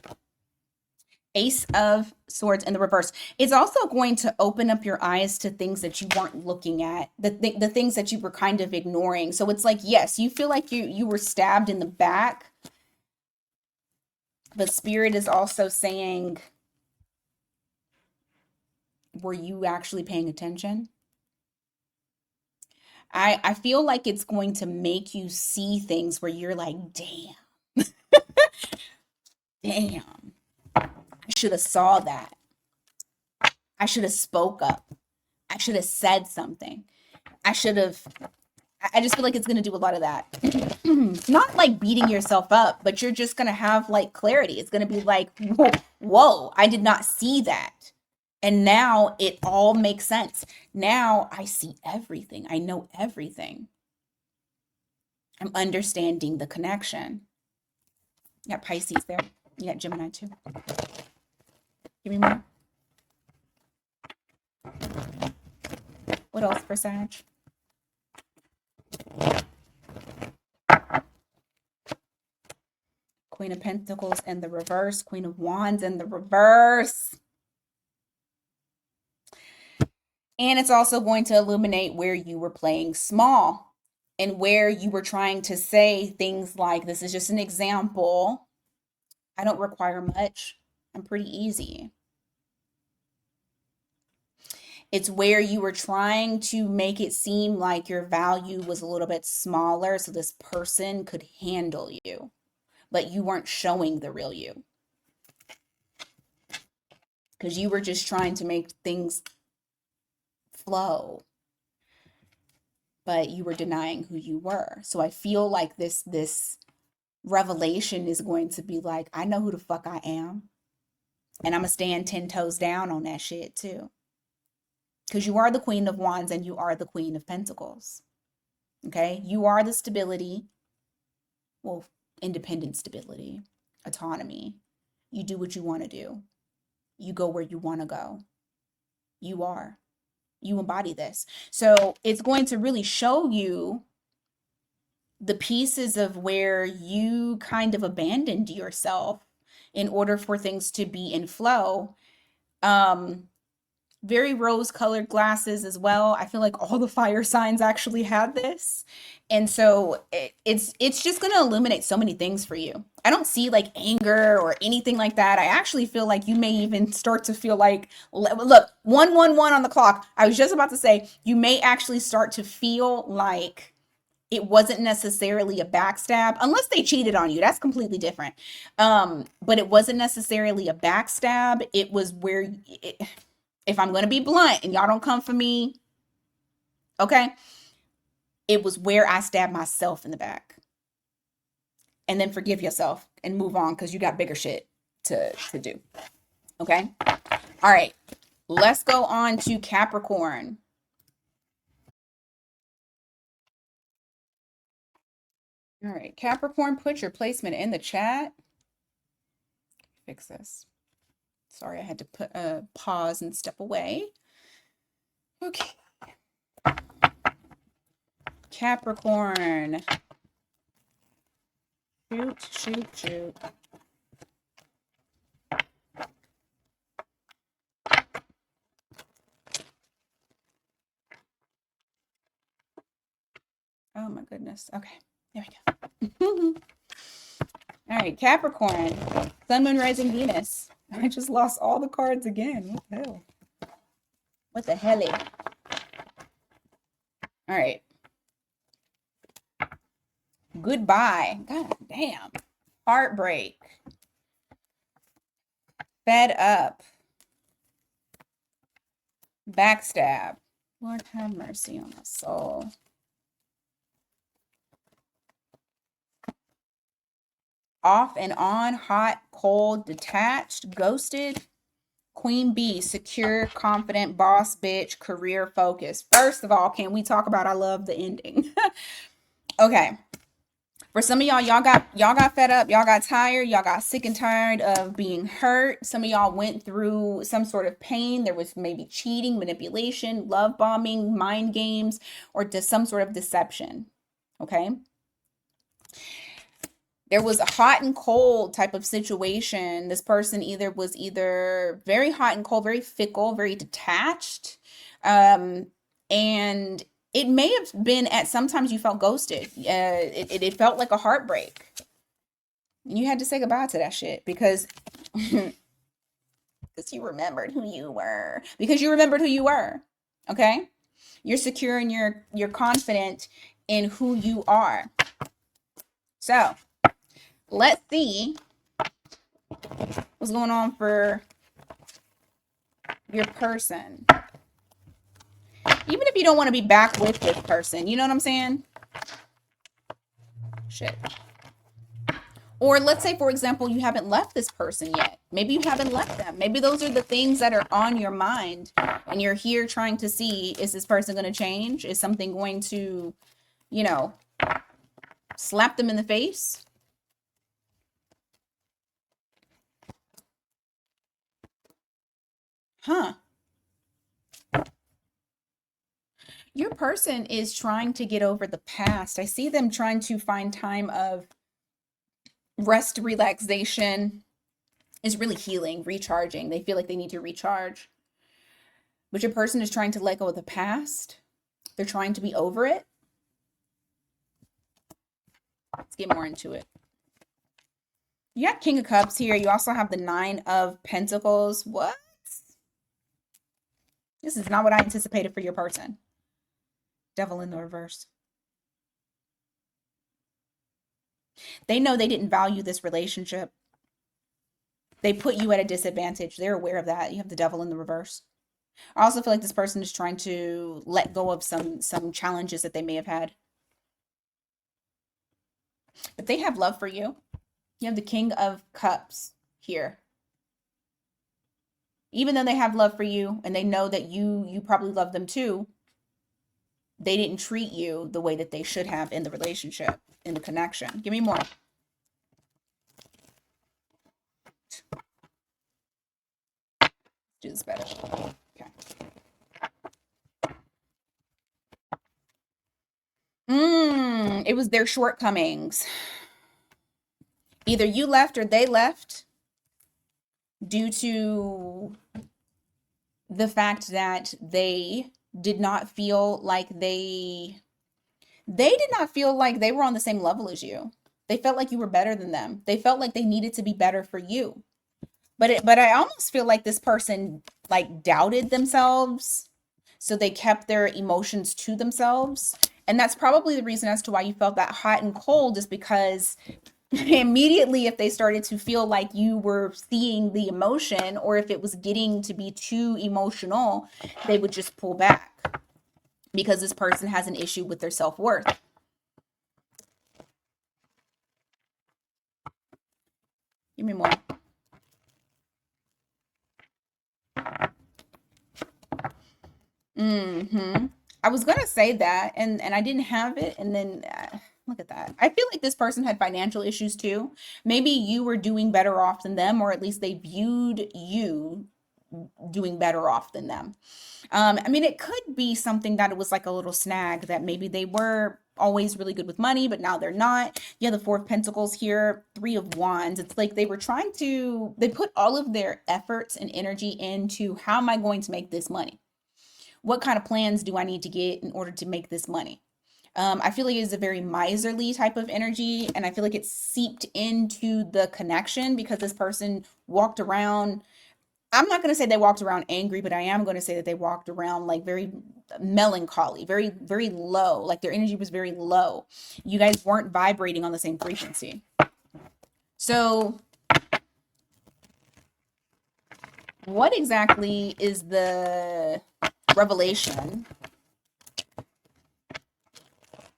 Ace of Swords in the reverse. It's also going to open up your eyes to things that you weren't looking at, the things that you were kind of ignoring. So it's like, yes, you feel like you were stabbed in the back, but Spirit is also saying, were you actually paying attention? I feel like it's going to make you see things where you're like, damn, damn, I should have saw that. I should have spoke up. I should have said something. I just feel like it's going to do a lot of that. Not like beating yourself up, but you're just going to have like clarity. It's going to be like, whoa, I did not see that. And now it all makes sense. Now I see everything. I know everything. I'm understanding the connection. You got Pisces there. You got Gemini too. Give me more. What else for Sag? Queen of Pentacles in the reverse. Queen of Wands in the reverse. And it's also going to illuminate where you were playing small and where you were trying to say things like, this is just an example. I don't require much. I'm pretty easy. It's where you were trying to make it seem like your value was a little bit smaller so this person could handle you, but you weren't showing the real you because you were just trying to make things flow, but you were denying who you were. So I feel like this revelation is going to be like, I know who the fuck I am, and I'm gonna stand 10 toes down on that shit too, because you are the Queen of Wands and you are the Queen of Pentacles. Okay, you are the stability, well, independent stability, autonomy. You do what you want to do. You go where you want to go. You embody this. So it's going to really show you the pieces of where you kind of abandoned yourself in order for things to be in flow. Very rose-colored glasses as well. I feel like all the fire signs actually had this. And so it's just going to illuminate so many things for you. I don't see like anger or anything like that. I actually feel like you may even start to feel like, look, 111 on the clock. I was just about to say, you may actually start to feel like it wasn't necessarily a backstab, unless they cheated on you. That's completely different. But it wasn't necessarily a backstab. It was where, if I'm going to be blunt and y'all don't come for me, okay, it was where I stabbed myself in the back. And then forgive yourself and move on because you got bigger shit to do. Okay? All right. Let's go on to Capricorn. All right, Capricorn, put your placement in the chat. Fix this. Sorry, I had to put a pause and step away. Okay. Capricorn. Shoot, shoot, shoot. Oh my goodness. Okay, there we go. All right, Capricorn, Sun, Moon, Rising, Venus. I just lost all the cards again. What the hell? What the hell? All right. Goodbye. God damn. Heartbreak. Fed up. Backstab. Lord have mercy on my soul. Off and on, hot, cold, detached, ghosted. Queen Bee, secure, confident, boss bitch, career focused. First of all, can we talk about I love the ending? Okay. For some of y'all got fed up, y'all got tired, y'all got sick and tired of being hurt. Some of y'all went through some sort of pain. There was maybe cheating, manipulation, love bombing, mind games, or just some sort of deception. Okay. There was a hot and cold type of situation. This person was either very hot and cold, very fickle, very detached. And it may have been at sometimes you felt ghosted. It felt like a heartbreak. You had to say goodbye to that shit because because you remembered who you were. Because you remembered who you were. Okay? You're secure and you're confident in who you are. So, let's see what's going on for your person. Even if you don't want to be back with this person, you know what I'm saying? Shit. Or let's say, for example, you haven't left this person yet. Maybe you haven't left them. Maybe those are the things that are on your mind and you're here trying to see, is this person going to change? Is something going to, you know, slap them in the face? Huh. Your person is trying to get over the past. I see them trying to find time of rest, relaxation, is really healing, recharging. They feel like they need to recharge. But your person is trying to let go of the past. They're trying to be over it. Let's get more into it. You got King of Cups here. You also have the Nine of Pentacles. What? This is not what I anticipated for your person. Devil in the reverse. They know they didn't value this relationship. They put you at a disadvantage. They're aware of that. You have the Devil in the reverse. I also feel like this person is trying to let go of some challenges that they may have had. But they have love for you. You have the King of Cups here. Even though they have love for you and they know that you probably love them too, they didn't treat you the way that they should have in the relationship, in the connection. Give me more. Do this better. Okay. It was their shortcomings. Either you left or they left due to the fact that they did not feel like they did not feel like they were on the same level as you. They felt like you were better than them. They felt like they needed to be better for you. But I almost feel like this person like doubted themselves, so they kept their emotions to themselves. And that's probably the reason as to why you felt that hot and cold, is because immediately if they started to feel like you were seeing the emotion, or if it was getting to be too emotional, they would just pull back because this person has an issue with their self-worth. Give me more. I was gonna say that, and I didn't have it, and then Look at that. I feel like this person had financial issues too. Maybe you were doing better off than them, or at least they viewed you doing better off than them. I mean, it could be something that it was like a little snag that maybe they were always really good with money, but now they're not. Yeah, the Four of Pentacles here, Three of Wands. It's like they were trying to, they put all of their efforts and energy into how am I going to make this money? What kind of plans do I need to get in order to make this money? I feel like it's a very miserly type of energy, and I feel like it's seeped into the connection because this person walked around. I'm not going to say they walked around angry, but I am going to say that they walked around like very melancholy, very, very low. Like their energy was very low. You guys weren't vibrating on the same frequency. So, what exactly is the revelation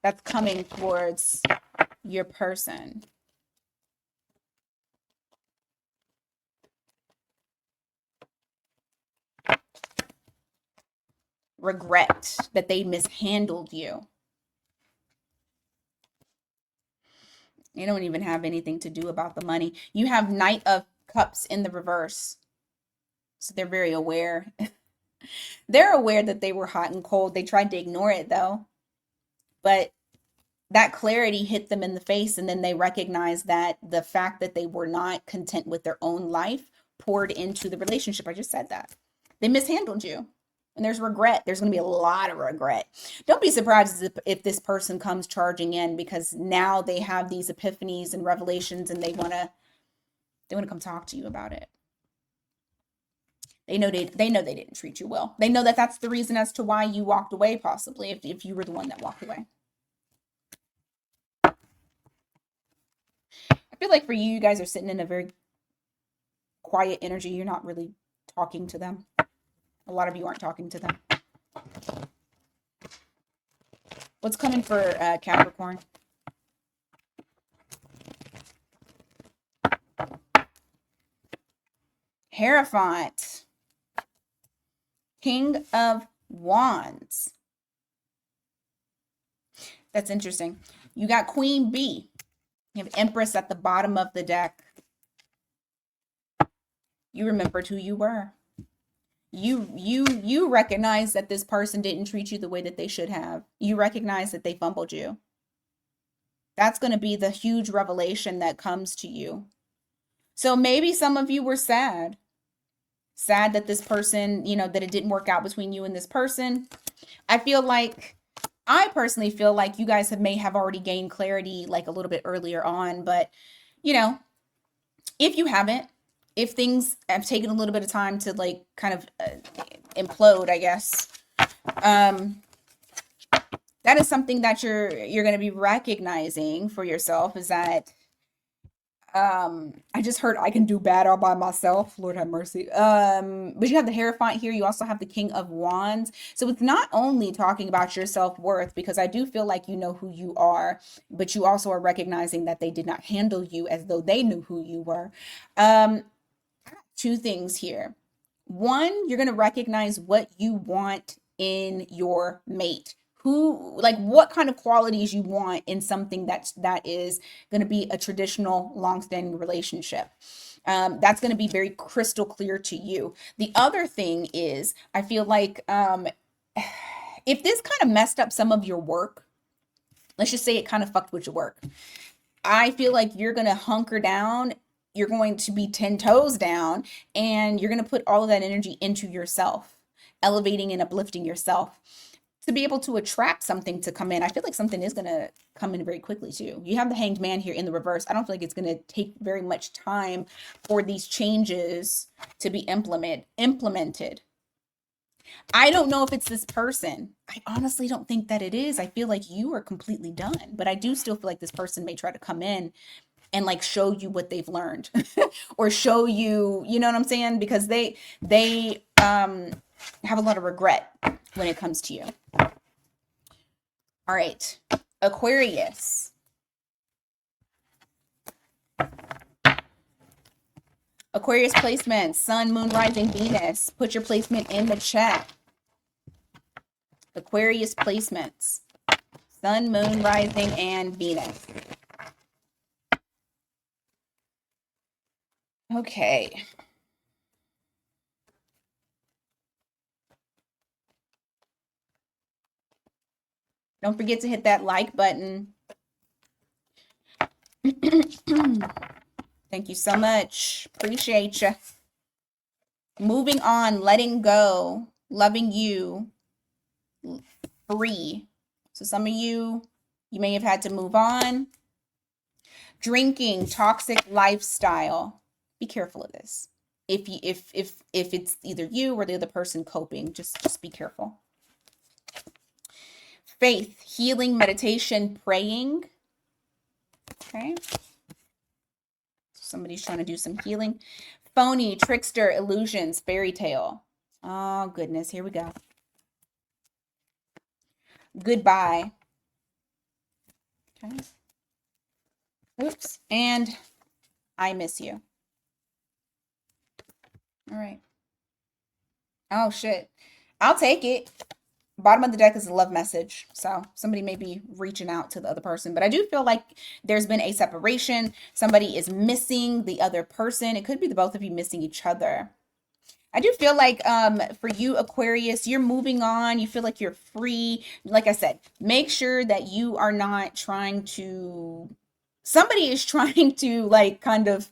that's coming towards your person? Regret that they mishandled you. You don't even have anything to do about the money. You have Knight of Cups in the reverse. So they're very aware. They're aware that they were hot and cold. They tried to ignore it though. But that clarity hit them in the face, and then they recognized that the fact that they were not content with their own life poured into the relationship. I just said that. They mishandled you. And there's regret. There's going to be a lot of regret. Don't be surprised if this person comes charging in, because now they have these epiphanies and revelations, and they want to come talk to you about it. They know they didn't treat you well. They know that that's the reason as to why you walked away, possibly, if you were the one that walked away. I feel like for you, you guys are sitting in a very quiet energy. You're not really talking to them. A lot of you aren't talking to them. What's coming for Capricorn? Hierophant. King of Wands. That's interesting. You got Queen Bee. You have Empress at the bottom of the deck. You remembered who you were. You recognize that this person didn't treat you the way that they should have. You recognize that they fumbled you. That's going to be the huge revelation that comes to you. So maybe some of you were sad that this person, that it didn't work out between you and this person. I personally feel like you guys may have already gained clarity like a little bit earlier on, but if you haven't, if things have taken a little bit of time to like kind of implode, I guess, that is something that you're going to be recognizing for yourself, is that I just heard I can do bad all by myself. Lord have mercy. But you have the Hierophant here. You also have the King of Wands. So it's not only talking about your self-worth, because I do feel like you know who you are, but you also are recognizing that they did not handle you as though they knew who you were. Two things here. One, you're going to recognize what you want in your mate. What kind of qualities you want in something that is going to be a traditional long-standing relationship. That's going to be very crystal clear to you. The other thing is, I feel like if this kind of messed up some of your work, let's just say it kind of fucked with your work, I feel like you're going to hunker down. You're going to be 10 toes down, and you're going to put all of that energy into yourself, elevating and uplifting yourself, to be able to attract something to come in. I feel like something is going to come in very quickly too. You have the Hanged Man here in the reverse. I don't feel like it's going to take very much time for these changes to be implemented. I don't know if it's this person. I honestly don't think that it is. I feel like you are completely done, but I do still feel like this person may try to come in and like show you what they've learned or show you, you know what I'm saying? Because they have a lot of regret when it comes to you. All right, Aquarius. Aquarius placement, Sun, Moon, Rising, Venus. Put your placement in the chat. Aquarius placements, Sun, Moon, Rising, and Venus. Okay. Don't forget to hit that like button. Thank you so much. Appreciate you. Moving on, letting go, loving you, free. So some of you may have had to move on. Drinking, toxic lifestyle. Be careful of this. If it's either you or the other person coping, just be careful. Faith, healing, meditation, praying. Okay. Somebody's trying to do some healing. Phony, trickster, illusions, fairy tale. Oh, goodness. Here we go. Goodbye. Okay. Oops. And I miss you. All right. Oh, shit. I'll take it. Bottom of the deck is a love message. So somebody may be reaching out to the other person, but I do feel like there's been a separation. Somebody is missing the other person. It could be the both of you missing each other. I do feel like for you, Aquarius, you're moving on. You feel like you're free. Like I said, make sure that you are not trying to, somebody is trying to like kind of,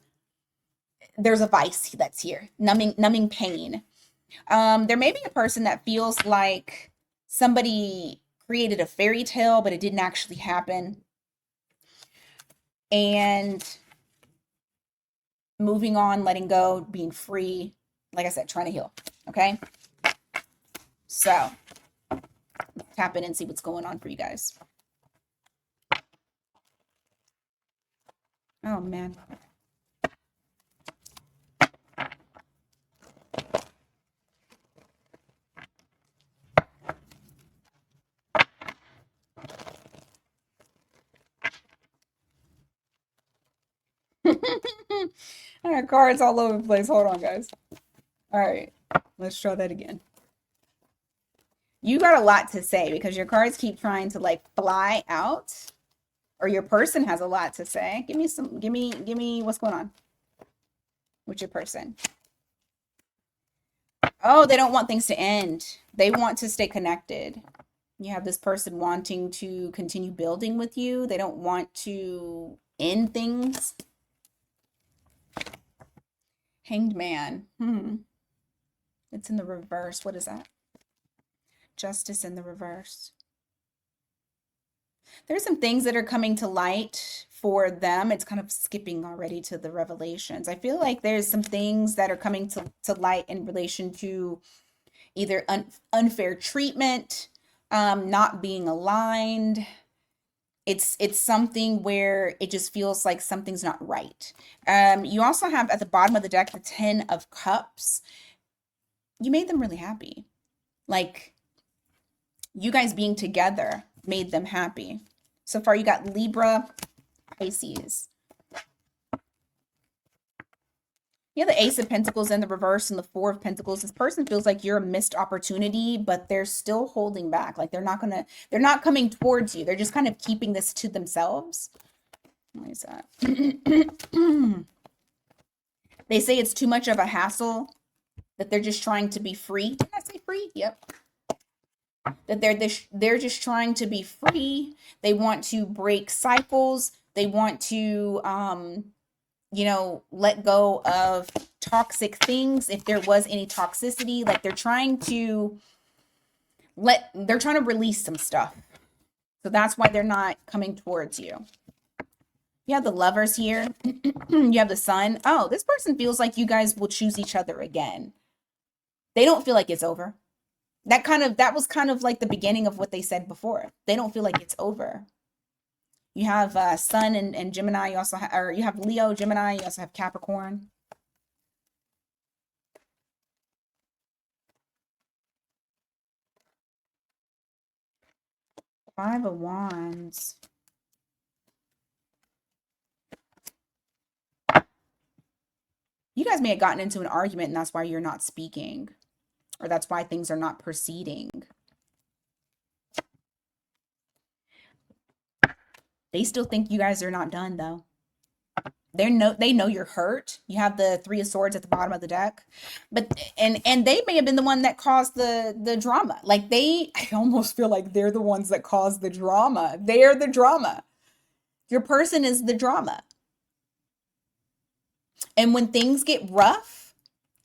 there's a vice that's here, numbing pain. There may be a person that feels like somebody created a fairy tale, but it didn't actually happen. And moving on, letting go, being free. Like I said, trying to heal. Okay. So tap in and see what's going on for you guys. Oh, man. All right, cards all over the place. Hold on, guys. All right, let's try that again. You got a lot to say because your cards keep trying to like fly out, or your person has a lot to say. Give me what's going on with your person. Oh, they don't want things to end. They want to stay connected. You have this person wanting to continue building with you. They don't want to end things. Hanged Man. It's in the reverse. What is that? Justice in the reverse. There's some things that are coming to light for them. It's kind of skipping already to the revelations. I feel like there's some things that are coming to light in relation to either unfair treatment, not being aligned. It's something where it just feels like something's not right. You also have at the bottom of the deck the 10 of Cups. You made them really happy. Like you guys being together made them happy. So far you got Libra, Pisces. You have the Ace of Pentacles in the reverse and the Four of Pentacles. This person feels like you're a missed opportunity, but they're still holding back. Like they're not coming towards you. They're just kind of keeping this to themselves. What is that? They say it's too much of a hassle, that they're just trying to be free. Did I say free? Yep. That they're just trying to be free. They want to break cycles. They want to let go of toxic things. If there was any toxicity, like they're trying to release some stuff. So that's why they're not coming towards you. You have the Lovers here. You have the Sun. Oh, this person feels like you guys will choose each other again. They don't feel like it's over. That was kind of like the beginning of what they said before. They don't feel like it's over. You have Sun and Gemini. You also or you have Leo, Gemini. You also have Capricorn. Five of Wands. You guys may have gotten into an argument and that's why you're not speaking, or that's why things are not proceeding. They still think you guys are not done though. They know you're hurt. You have the Three of Swords at the bottom of the deck, but and they may have been the one that caused the drama. Like I almost feel like they're the ones that caused the drama. They're the drama. Your person is the drama. And when things get rough,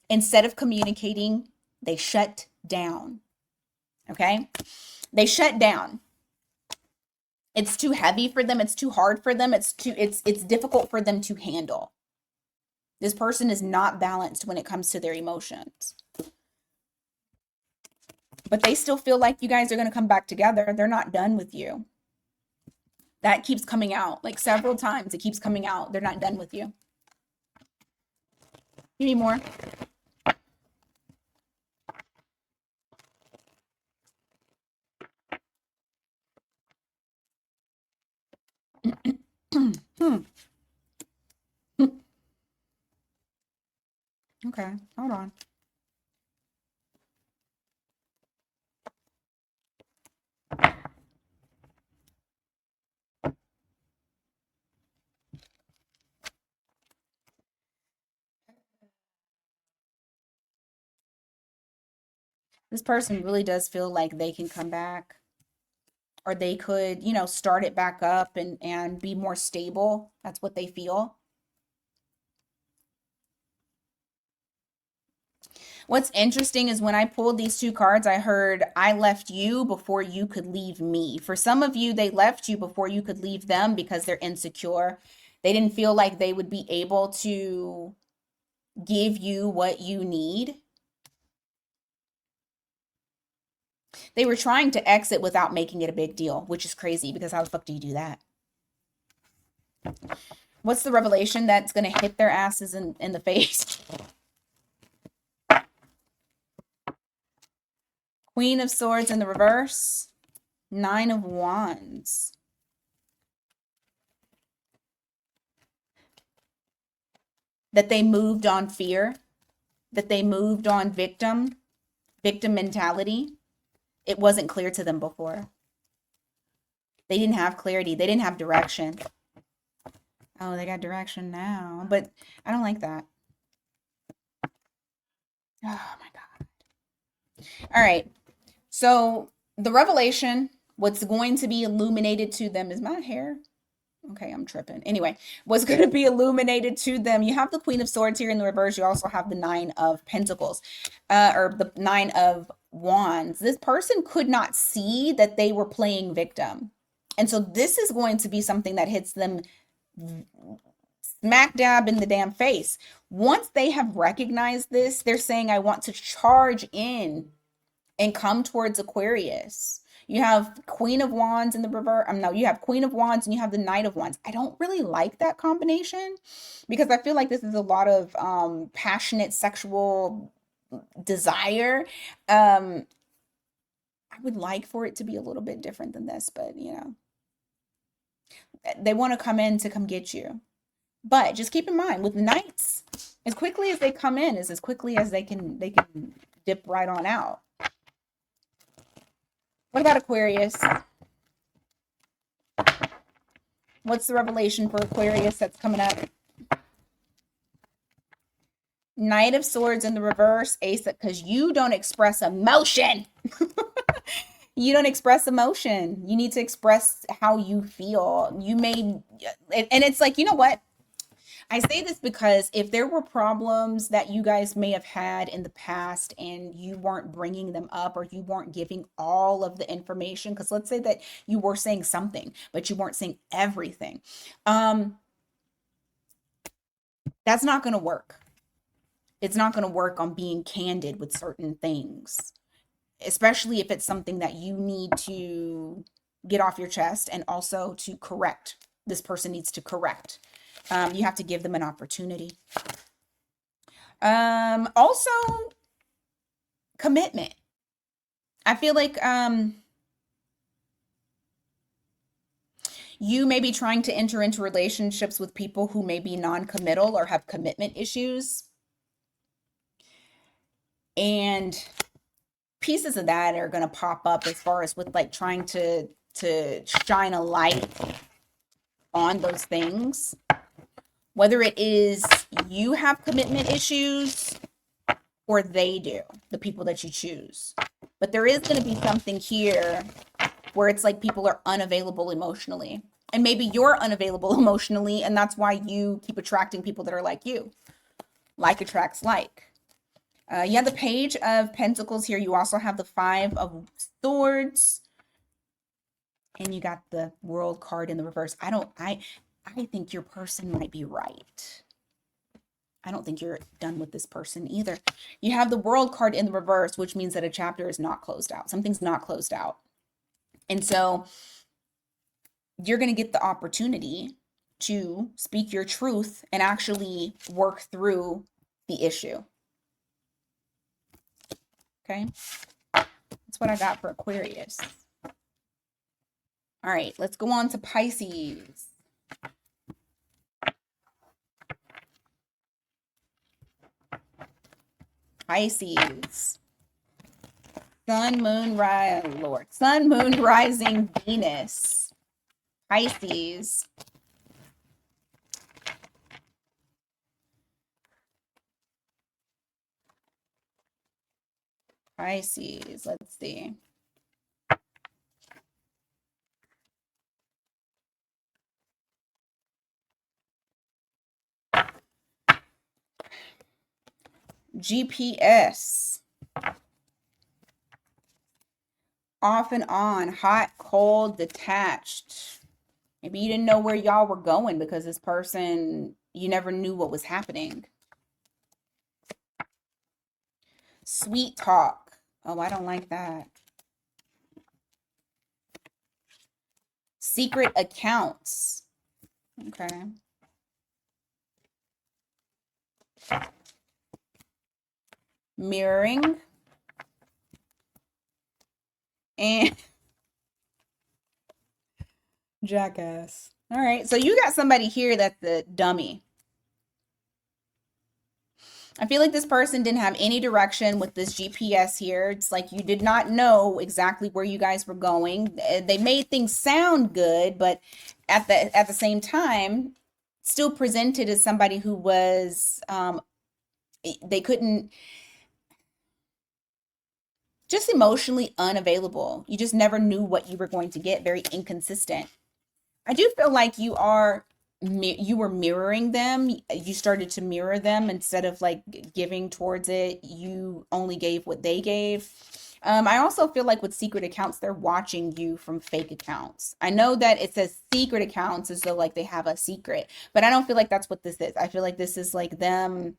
instead of communicating, they shut down. Okay? They shut down. It's too heavy for them, it's too hard for them, it's difficult for them to handle. This person is not balanced when it comes to their emotions. But they still feel like you guys are going to come back together. They're not done with you. That keeps coming out. Like several times it keeps coming out. They're not done with you. Give me more. Okay, hold on. This person really does feel like they can come back, or they could, start it back up and be more stable. That's what they feel. What's interesting is when I pulled these two cards, I heard, I left you before you could leave me. For some of you, they left you before you could leave them because they're insecure. They didn't feel like they would be able to give you what you need. They were trying to exit without making it a big deal, which is crazy because how the fuck do you do that? What's the revelation that's going to hit their asses in the face? Queen of Swords in the reverse. Nine of Wands. That they moved on fear. That they moved on victim mentality. It wasn't clear to them before. They didn't have clarity. They didn't have direction. Oh, they got direction now. But I don't like that. Oh my God. All right. So the revelation, what's going to be illuminated to them is my hair. Okay, I'm tripping. Anyway, what's going to be illuminated to them? You have the Queen of Swords here in the reverse. You also have the Nine of Pentacles, or the Nine of Wands. This person could not see that they were playing victim. And so this is going to be something that hits them smack dab in the damn face. Once they have recognized this, they're saying, I want to charge in and come towards Aquarius. You have Queen of Wands in the reverse. No, you have Queen of Wands and you have the Knight of Wands. I don't really like that combination because I feel like this is a lot of passionate sexual desire. I would like for it to be a little bit different than this, but they want to come in to come get you. But just keep in mind with the Knights, as quickly as they come in is as quickly as they can dip right on out. What about Aquarius? What's the revelation for Aquarius that's coming up? Knight of Swords in the reverse, Ace, because you don't express emotion. You don't express emotion. You need to express how you feel. You may, and it's like, you know what? I say this because if there were problems that you guys may have had in the past and you weren't bringing them up or you weren't giving all of the information, because let's say that you were saying something, but you weren't saying everything, that's not going to work. It's not going to work on being candid with certain things, especially if it's something that you need to get off your chest and also to correct. This person needs to correct. You have to give them an opportunity. Also, commitment. I feel like you may be trying to enter into relationships with people who may be non-committal or have commitment issues. And pieces of that are going to pop up as far as with like trying to shine a light on those things, whether it is you have commitment issues or they do, the people that you choose. But there is going to be something here where it's like people are unavailable emotionally. And maybe you're unavailable emotionally, and that's why you keep attracting people that are like you. Like attracts like. You have the Page of Pentacles here. You also have the Five of Swords. And you got the World card in the reverse. I think your person might be right. I don't think you're done with this person either. You have the World card in the reverse, which means that a chapter is not closed out. Something's not closed out. And so you're going to get the opportunity to speak your truth and actually work through the issue. Okay? That's what I got for Aquarius. All right, let's go on to Pisces. Pisces. Sun, Moon, Rising, Venus. Pisces. Pisces, let's see. GPS. Off and on, hot, cold, detached. Maybe you didn't know where y'all were going because this person, you never knew what was happening. Sweet talk. Oh, I don't like that. Secret accounts. Okay. Mirroring. And jackass. All right. So you got somebody here that's the dummy. I feel like this person didn't have any direction with this GPS here. It's like you did not know exactly where you guys were going. They made things sound good, but at the same time, still presented as somebody who was they couldn't, just emotionally unavailable. You just never knew what you were going to get. Very inconsistent. I do feel like you were mirroring them. You started to mirror them instead of like giving towards it. You only gave what they gave. I also feel like with secret accounts, they're watching you from fake accounts. I know that it says secret accounts as though like they have a secret, but I don't feel like that's what this is. I feel like this is like them,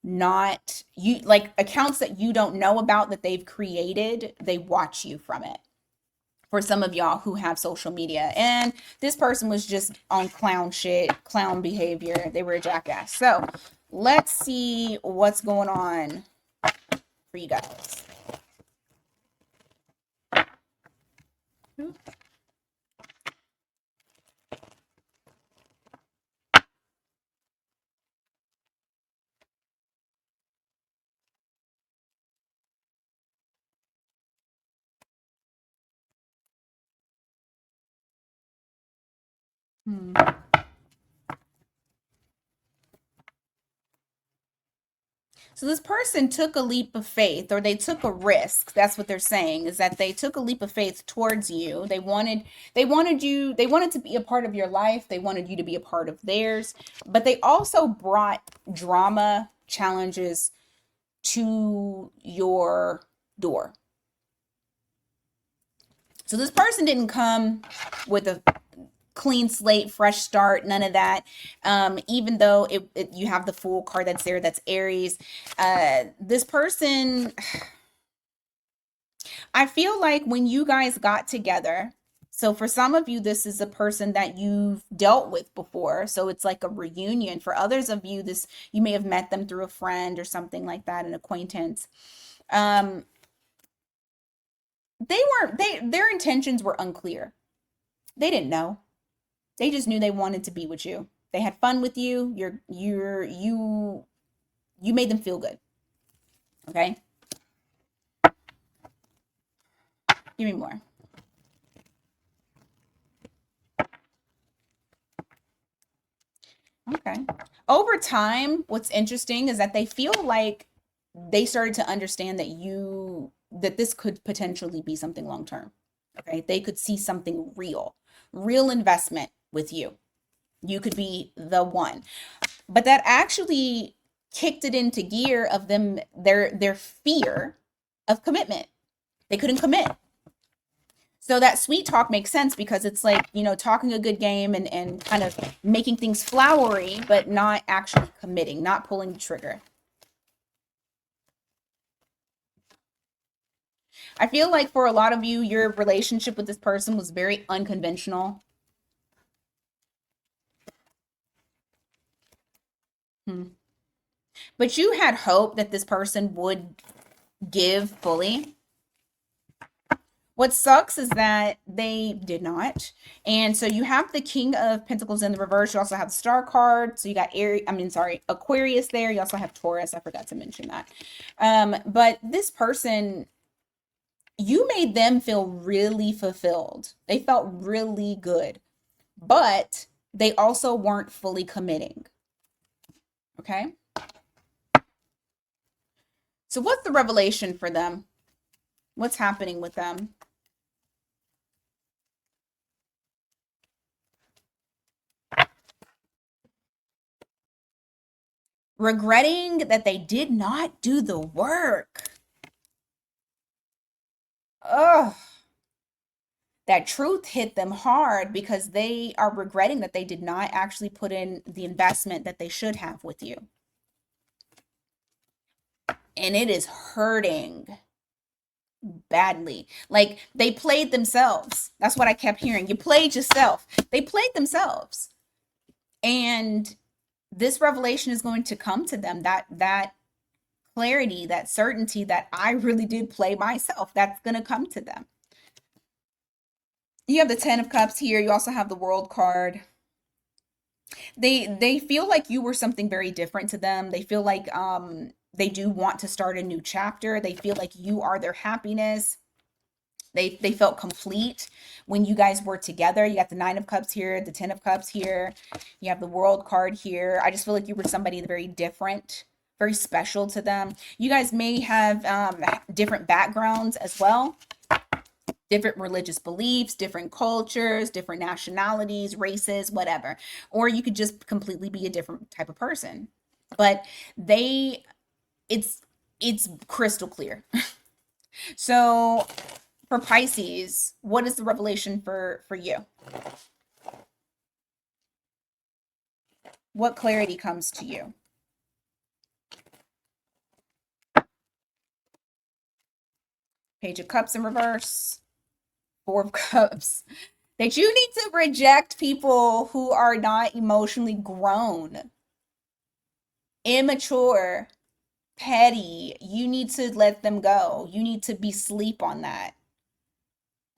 not you, like accounts that you don't know about that they've created. They watch you from it. For some of y'all who have social media, and this person was just on clown shit, clown behavior. They were a jackass. So let's see what's going on for you guys. Hmm. So this person took a leap of faith, or they took a risk. That's what they're saying, is that they took a leap of faith towards you. They wanted to be a part of your life. They wanted you to be a part of theirs, but they also brought drama, challenges to your door. So this person didn't come with a clean slate, fresh start, none of that. Even though you have the Fool card that's there, that's Aries. This person, I feel like when you guys got together, so for some of you, this is a person that you've dealt with before. So it's like a reunion. For others of you, you may have met them through a friend or something like that, an acquaintance. Their intentions were unclear. They didn't know. They just knew they wanted to be with you. They had fun with you. You made them feel good. Okay? Give me more. Okay. Over time, what's interesting is that they feel like they started to understand that this could potentially be something long term. Okay. They could see something real investment with you. You could be the one. But that actually kicked it into gear of them, their fear of commitment. They couldn't commit. So that sweet talk makes sense because it's like, talking a good game and kind of making things flowery, but not actually committing, not pulling the trigger. I feel like for a lot of you, your relationship with this person was very unconventional. Hmm. But you had hope that this person would give fully. What sucks is that they did not. And so you have the King of Pentacles in the reverse. You also have the Star card. So you got Aquarius there. You also have Taurus. I forgot to mention that. But this person, you made them feel really fulfilled. They felt really good. But they also weren't fully committing. Okay? So what's the revelation for them? What's happening with them? Regretting that they did not do the work. Ugh. That truth hit them hard because they are regretting that they did not actually put in the investment that they should have with you. And it is hurting badly. Like they played themselves. That's what I kept hearing. You played yourself. They played themselves. And this revelation is going to come to them, that clarity, that certainty that I really did play myself. That's going to come to them. You have the 10 of Cups here. You also have the World card. They feel like you were something very different to them. They feel like they do want to start a new chapter. They feel like you are their happiness. They felt complete when you guys were together. You got the 9 of Cups here, the 10 of Cups here. You have the World card here. I just feel like you were somebody very different, very special to them. You guys may have different backgrounds as well, different religious beliefs, different cultures, different nationalities, races, whatever. Or you could just completely be a different type of person. But it's crystal clear. So for Pisces, what is the revelation for you? What clarity comes to you? Page of Cups in reverse, 4 of Cups. That you need to reject people who are not emotionally grown, immature, petty. You need to let them go. You need to be sleep on that.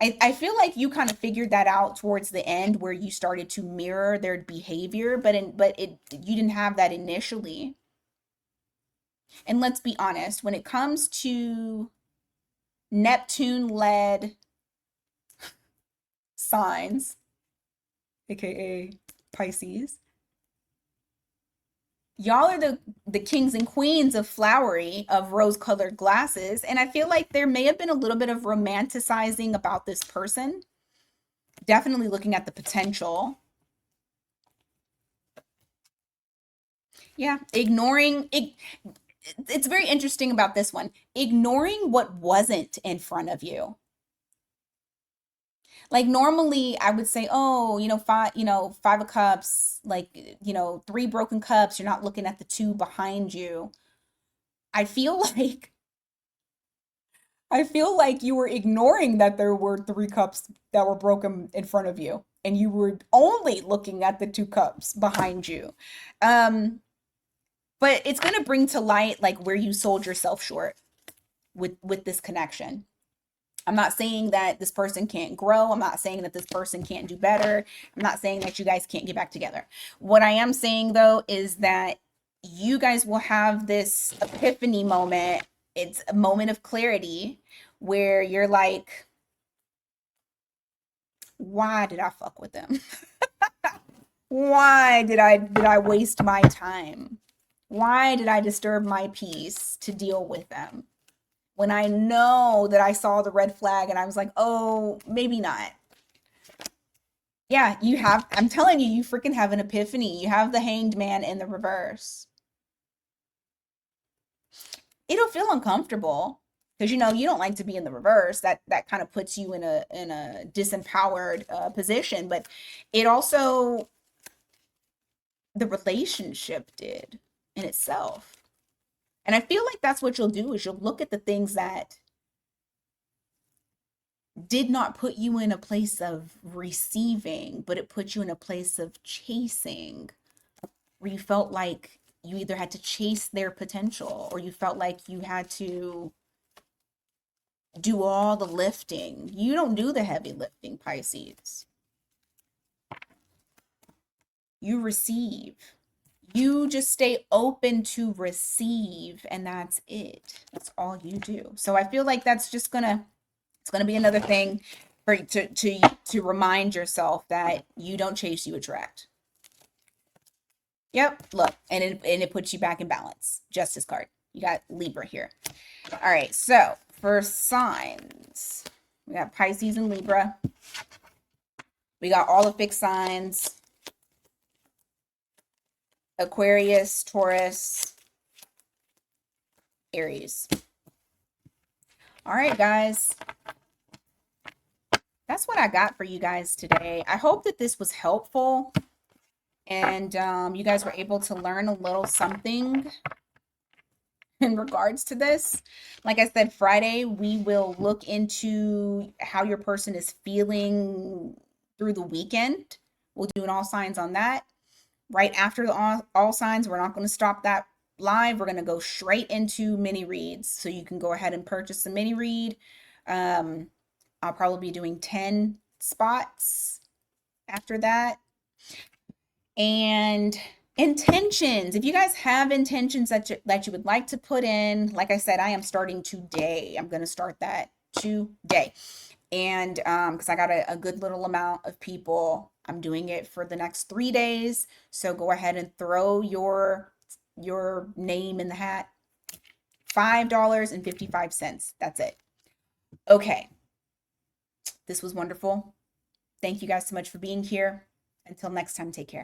I feel like you kind of figured that out towards the end where you started to mirror their behavior, but you didn't have that initially. And let's be honest, when it comes to Neptune led signs, aka Pisces, y'all are the kings and queens of flowery, of rose colored glasses, and I feel like there may have been a little bit of romanticizing about this person, definitely looking at the potential. Yeah, ignoring it. It's very interesting about this one, ignoring what wasn't in front of you. Like normally I would say, oh, five of cups, like, 3 broken cups, you're not looking at the 2 behind you. I feel like I feel like you were ignoring that there were 3 cups that were broken in front of you, and you were only looking at the 2 cups behind you. Um, but it's gonna bring to light like where you sold yourself short with this connection. I'm not saying that this person can't grow. I'm not saying that this person can't do better. I'm not saying that you guys can't get back together. What I am saying though is that you guys will have this epiphany moment. It's a moment of clarity where you're like, why did I fuck with them? Why did I waste my time? Why did I disturb my peace to deal with them? When I know that I saw the red flag and I was like, oh, maybe not. Yeah, I'm telling you, you freaking have an epiphany. You have the hanged man in the reverse. It'll feel uncomfortable because you don't like to be in the reverse. That kind of puts you in a disempowered position, but it also the relationship did in itself. And I feel like that's what you'll do is you'll look at the things that did not put you in a place of receiving, but it put you in a place of chasing, where you felt like you either had to chase their potential or you felt like you had to do all the lifting. You don't do the heavy lifting, Pisces. You receive. You just stay open to receive, and that's it. That's all you do. So I feel like that's just it's gonna be another thing for to remind yourself that you don't chase, you attract. Yep, look, and it puts you back in balance. Justice card. You got Libra here. All right, so for signs, we got Pisces and Libra. We got all the fixed signs. Aquarius, Taurus, Aries. All right, guys. That's what I got for you guys today. I hope that this was helpful and you guys were able to learn a little something in regards to this. Like I said, Friday, we will look into how your person is feeling through the weekend. We'll do an all signs on that. Right after the all signs, we're not going to stop that live. We're going to go straight into mini reads. So you can go ahead and purchase a mini read. I'll probably be doing 10 spots after that. And intentions. If you guys have intentions that you would like to put in, like I said, I am starting today. I'm going to start that today. And because I got a good little amount of people, I'm doing it for the next 3 days. So go ahead and throw your name in the hat. $5.55. That's it. Okay. This was wonderful. Thank you guys so much for being here. Until next time, take care.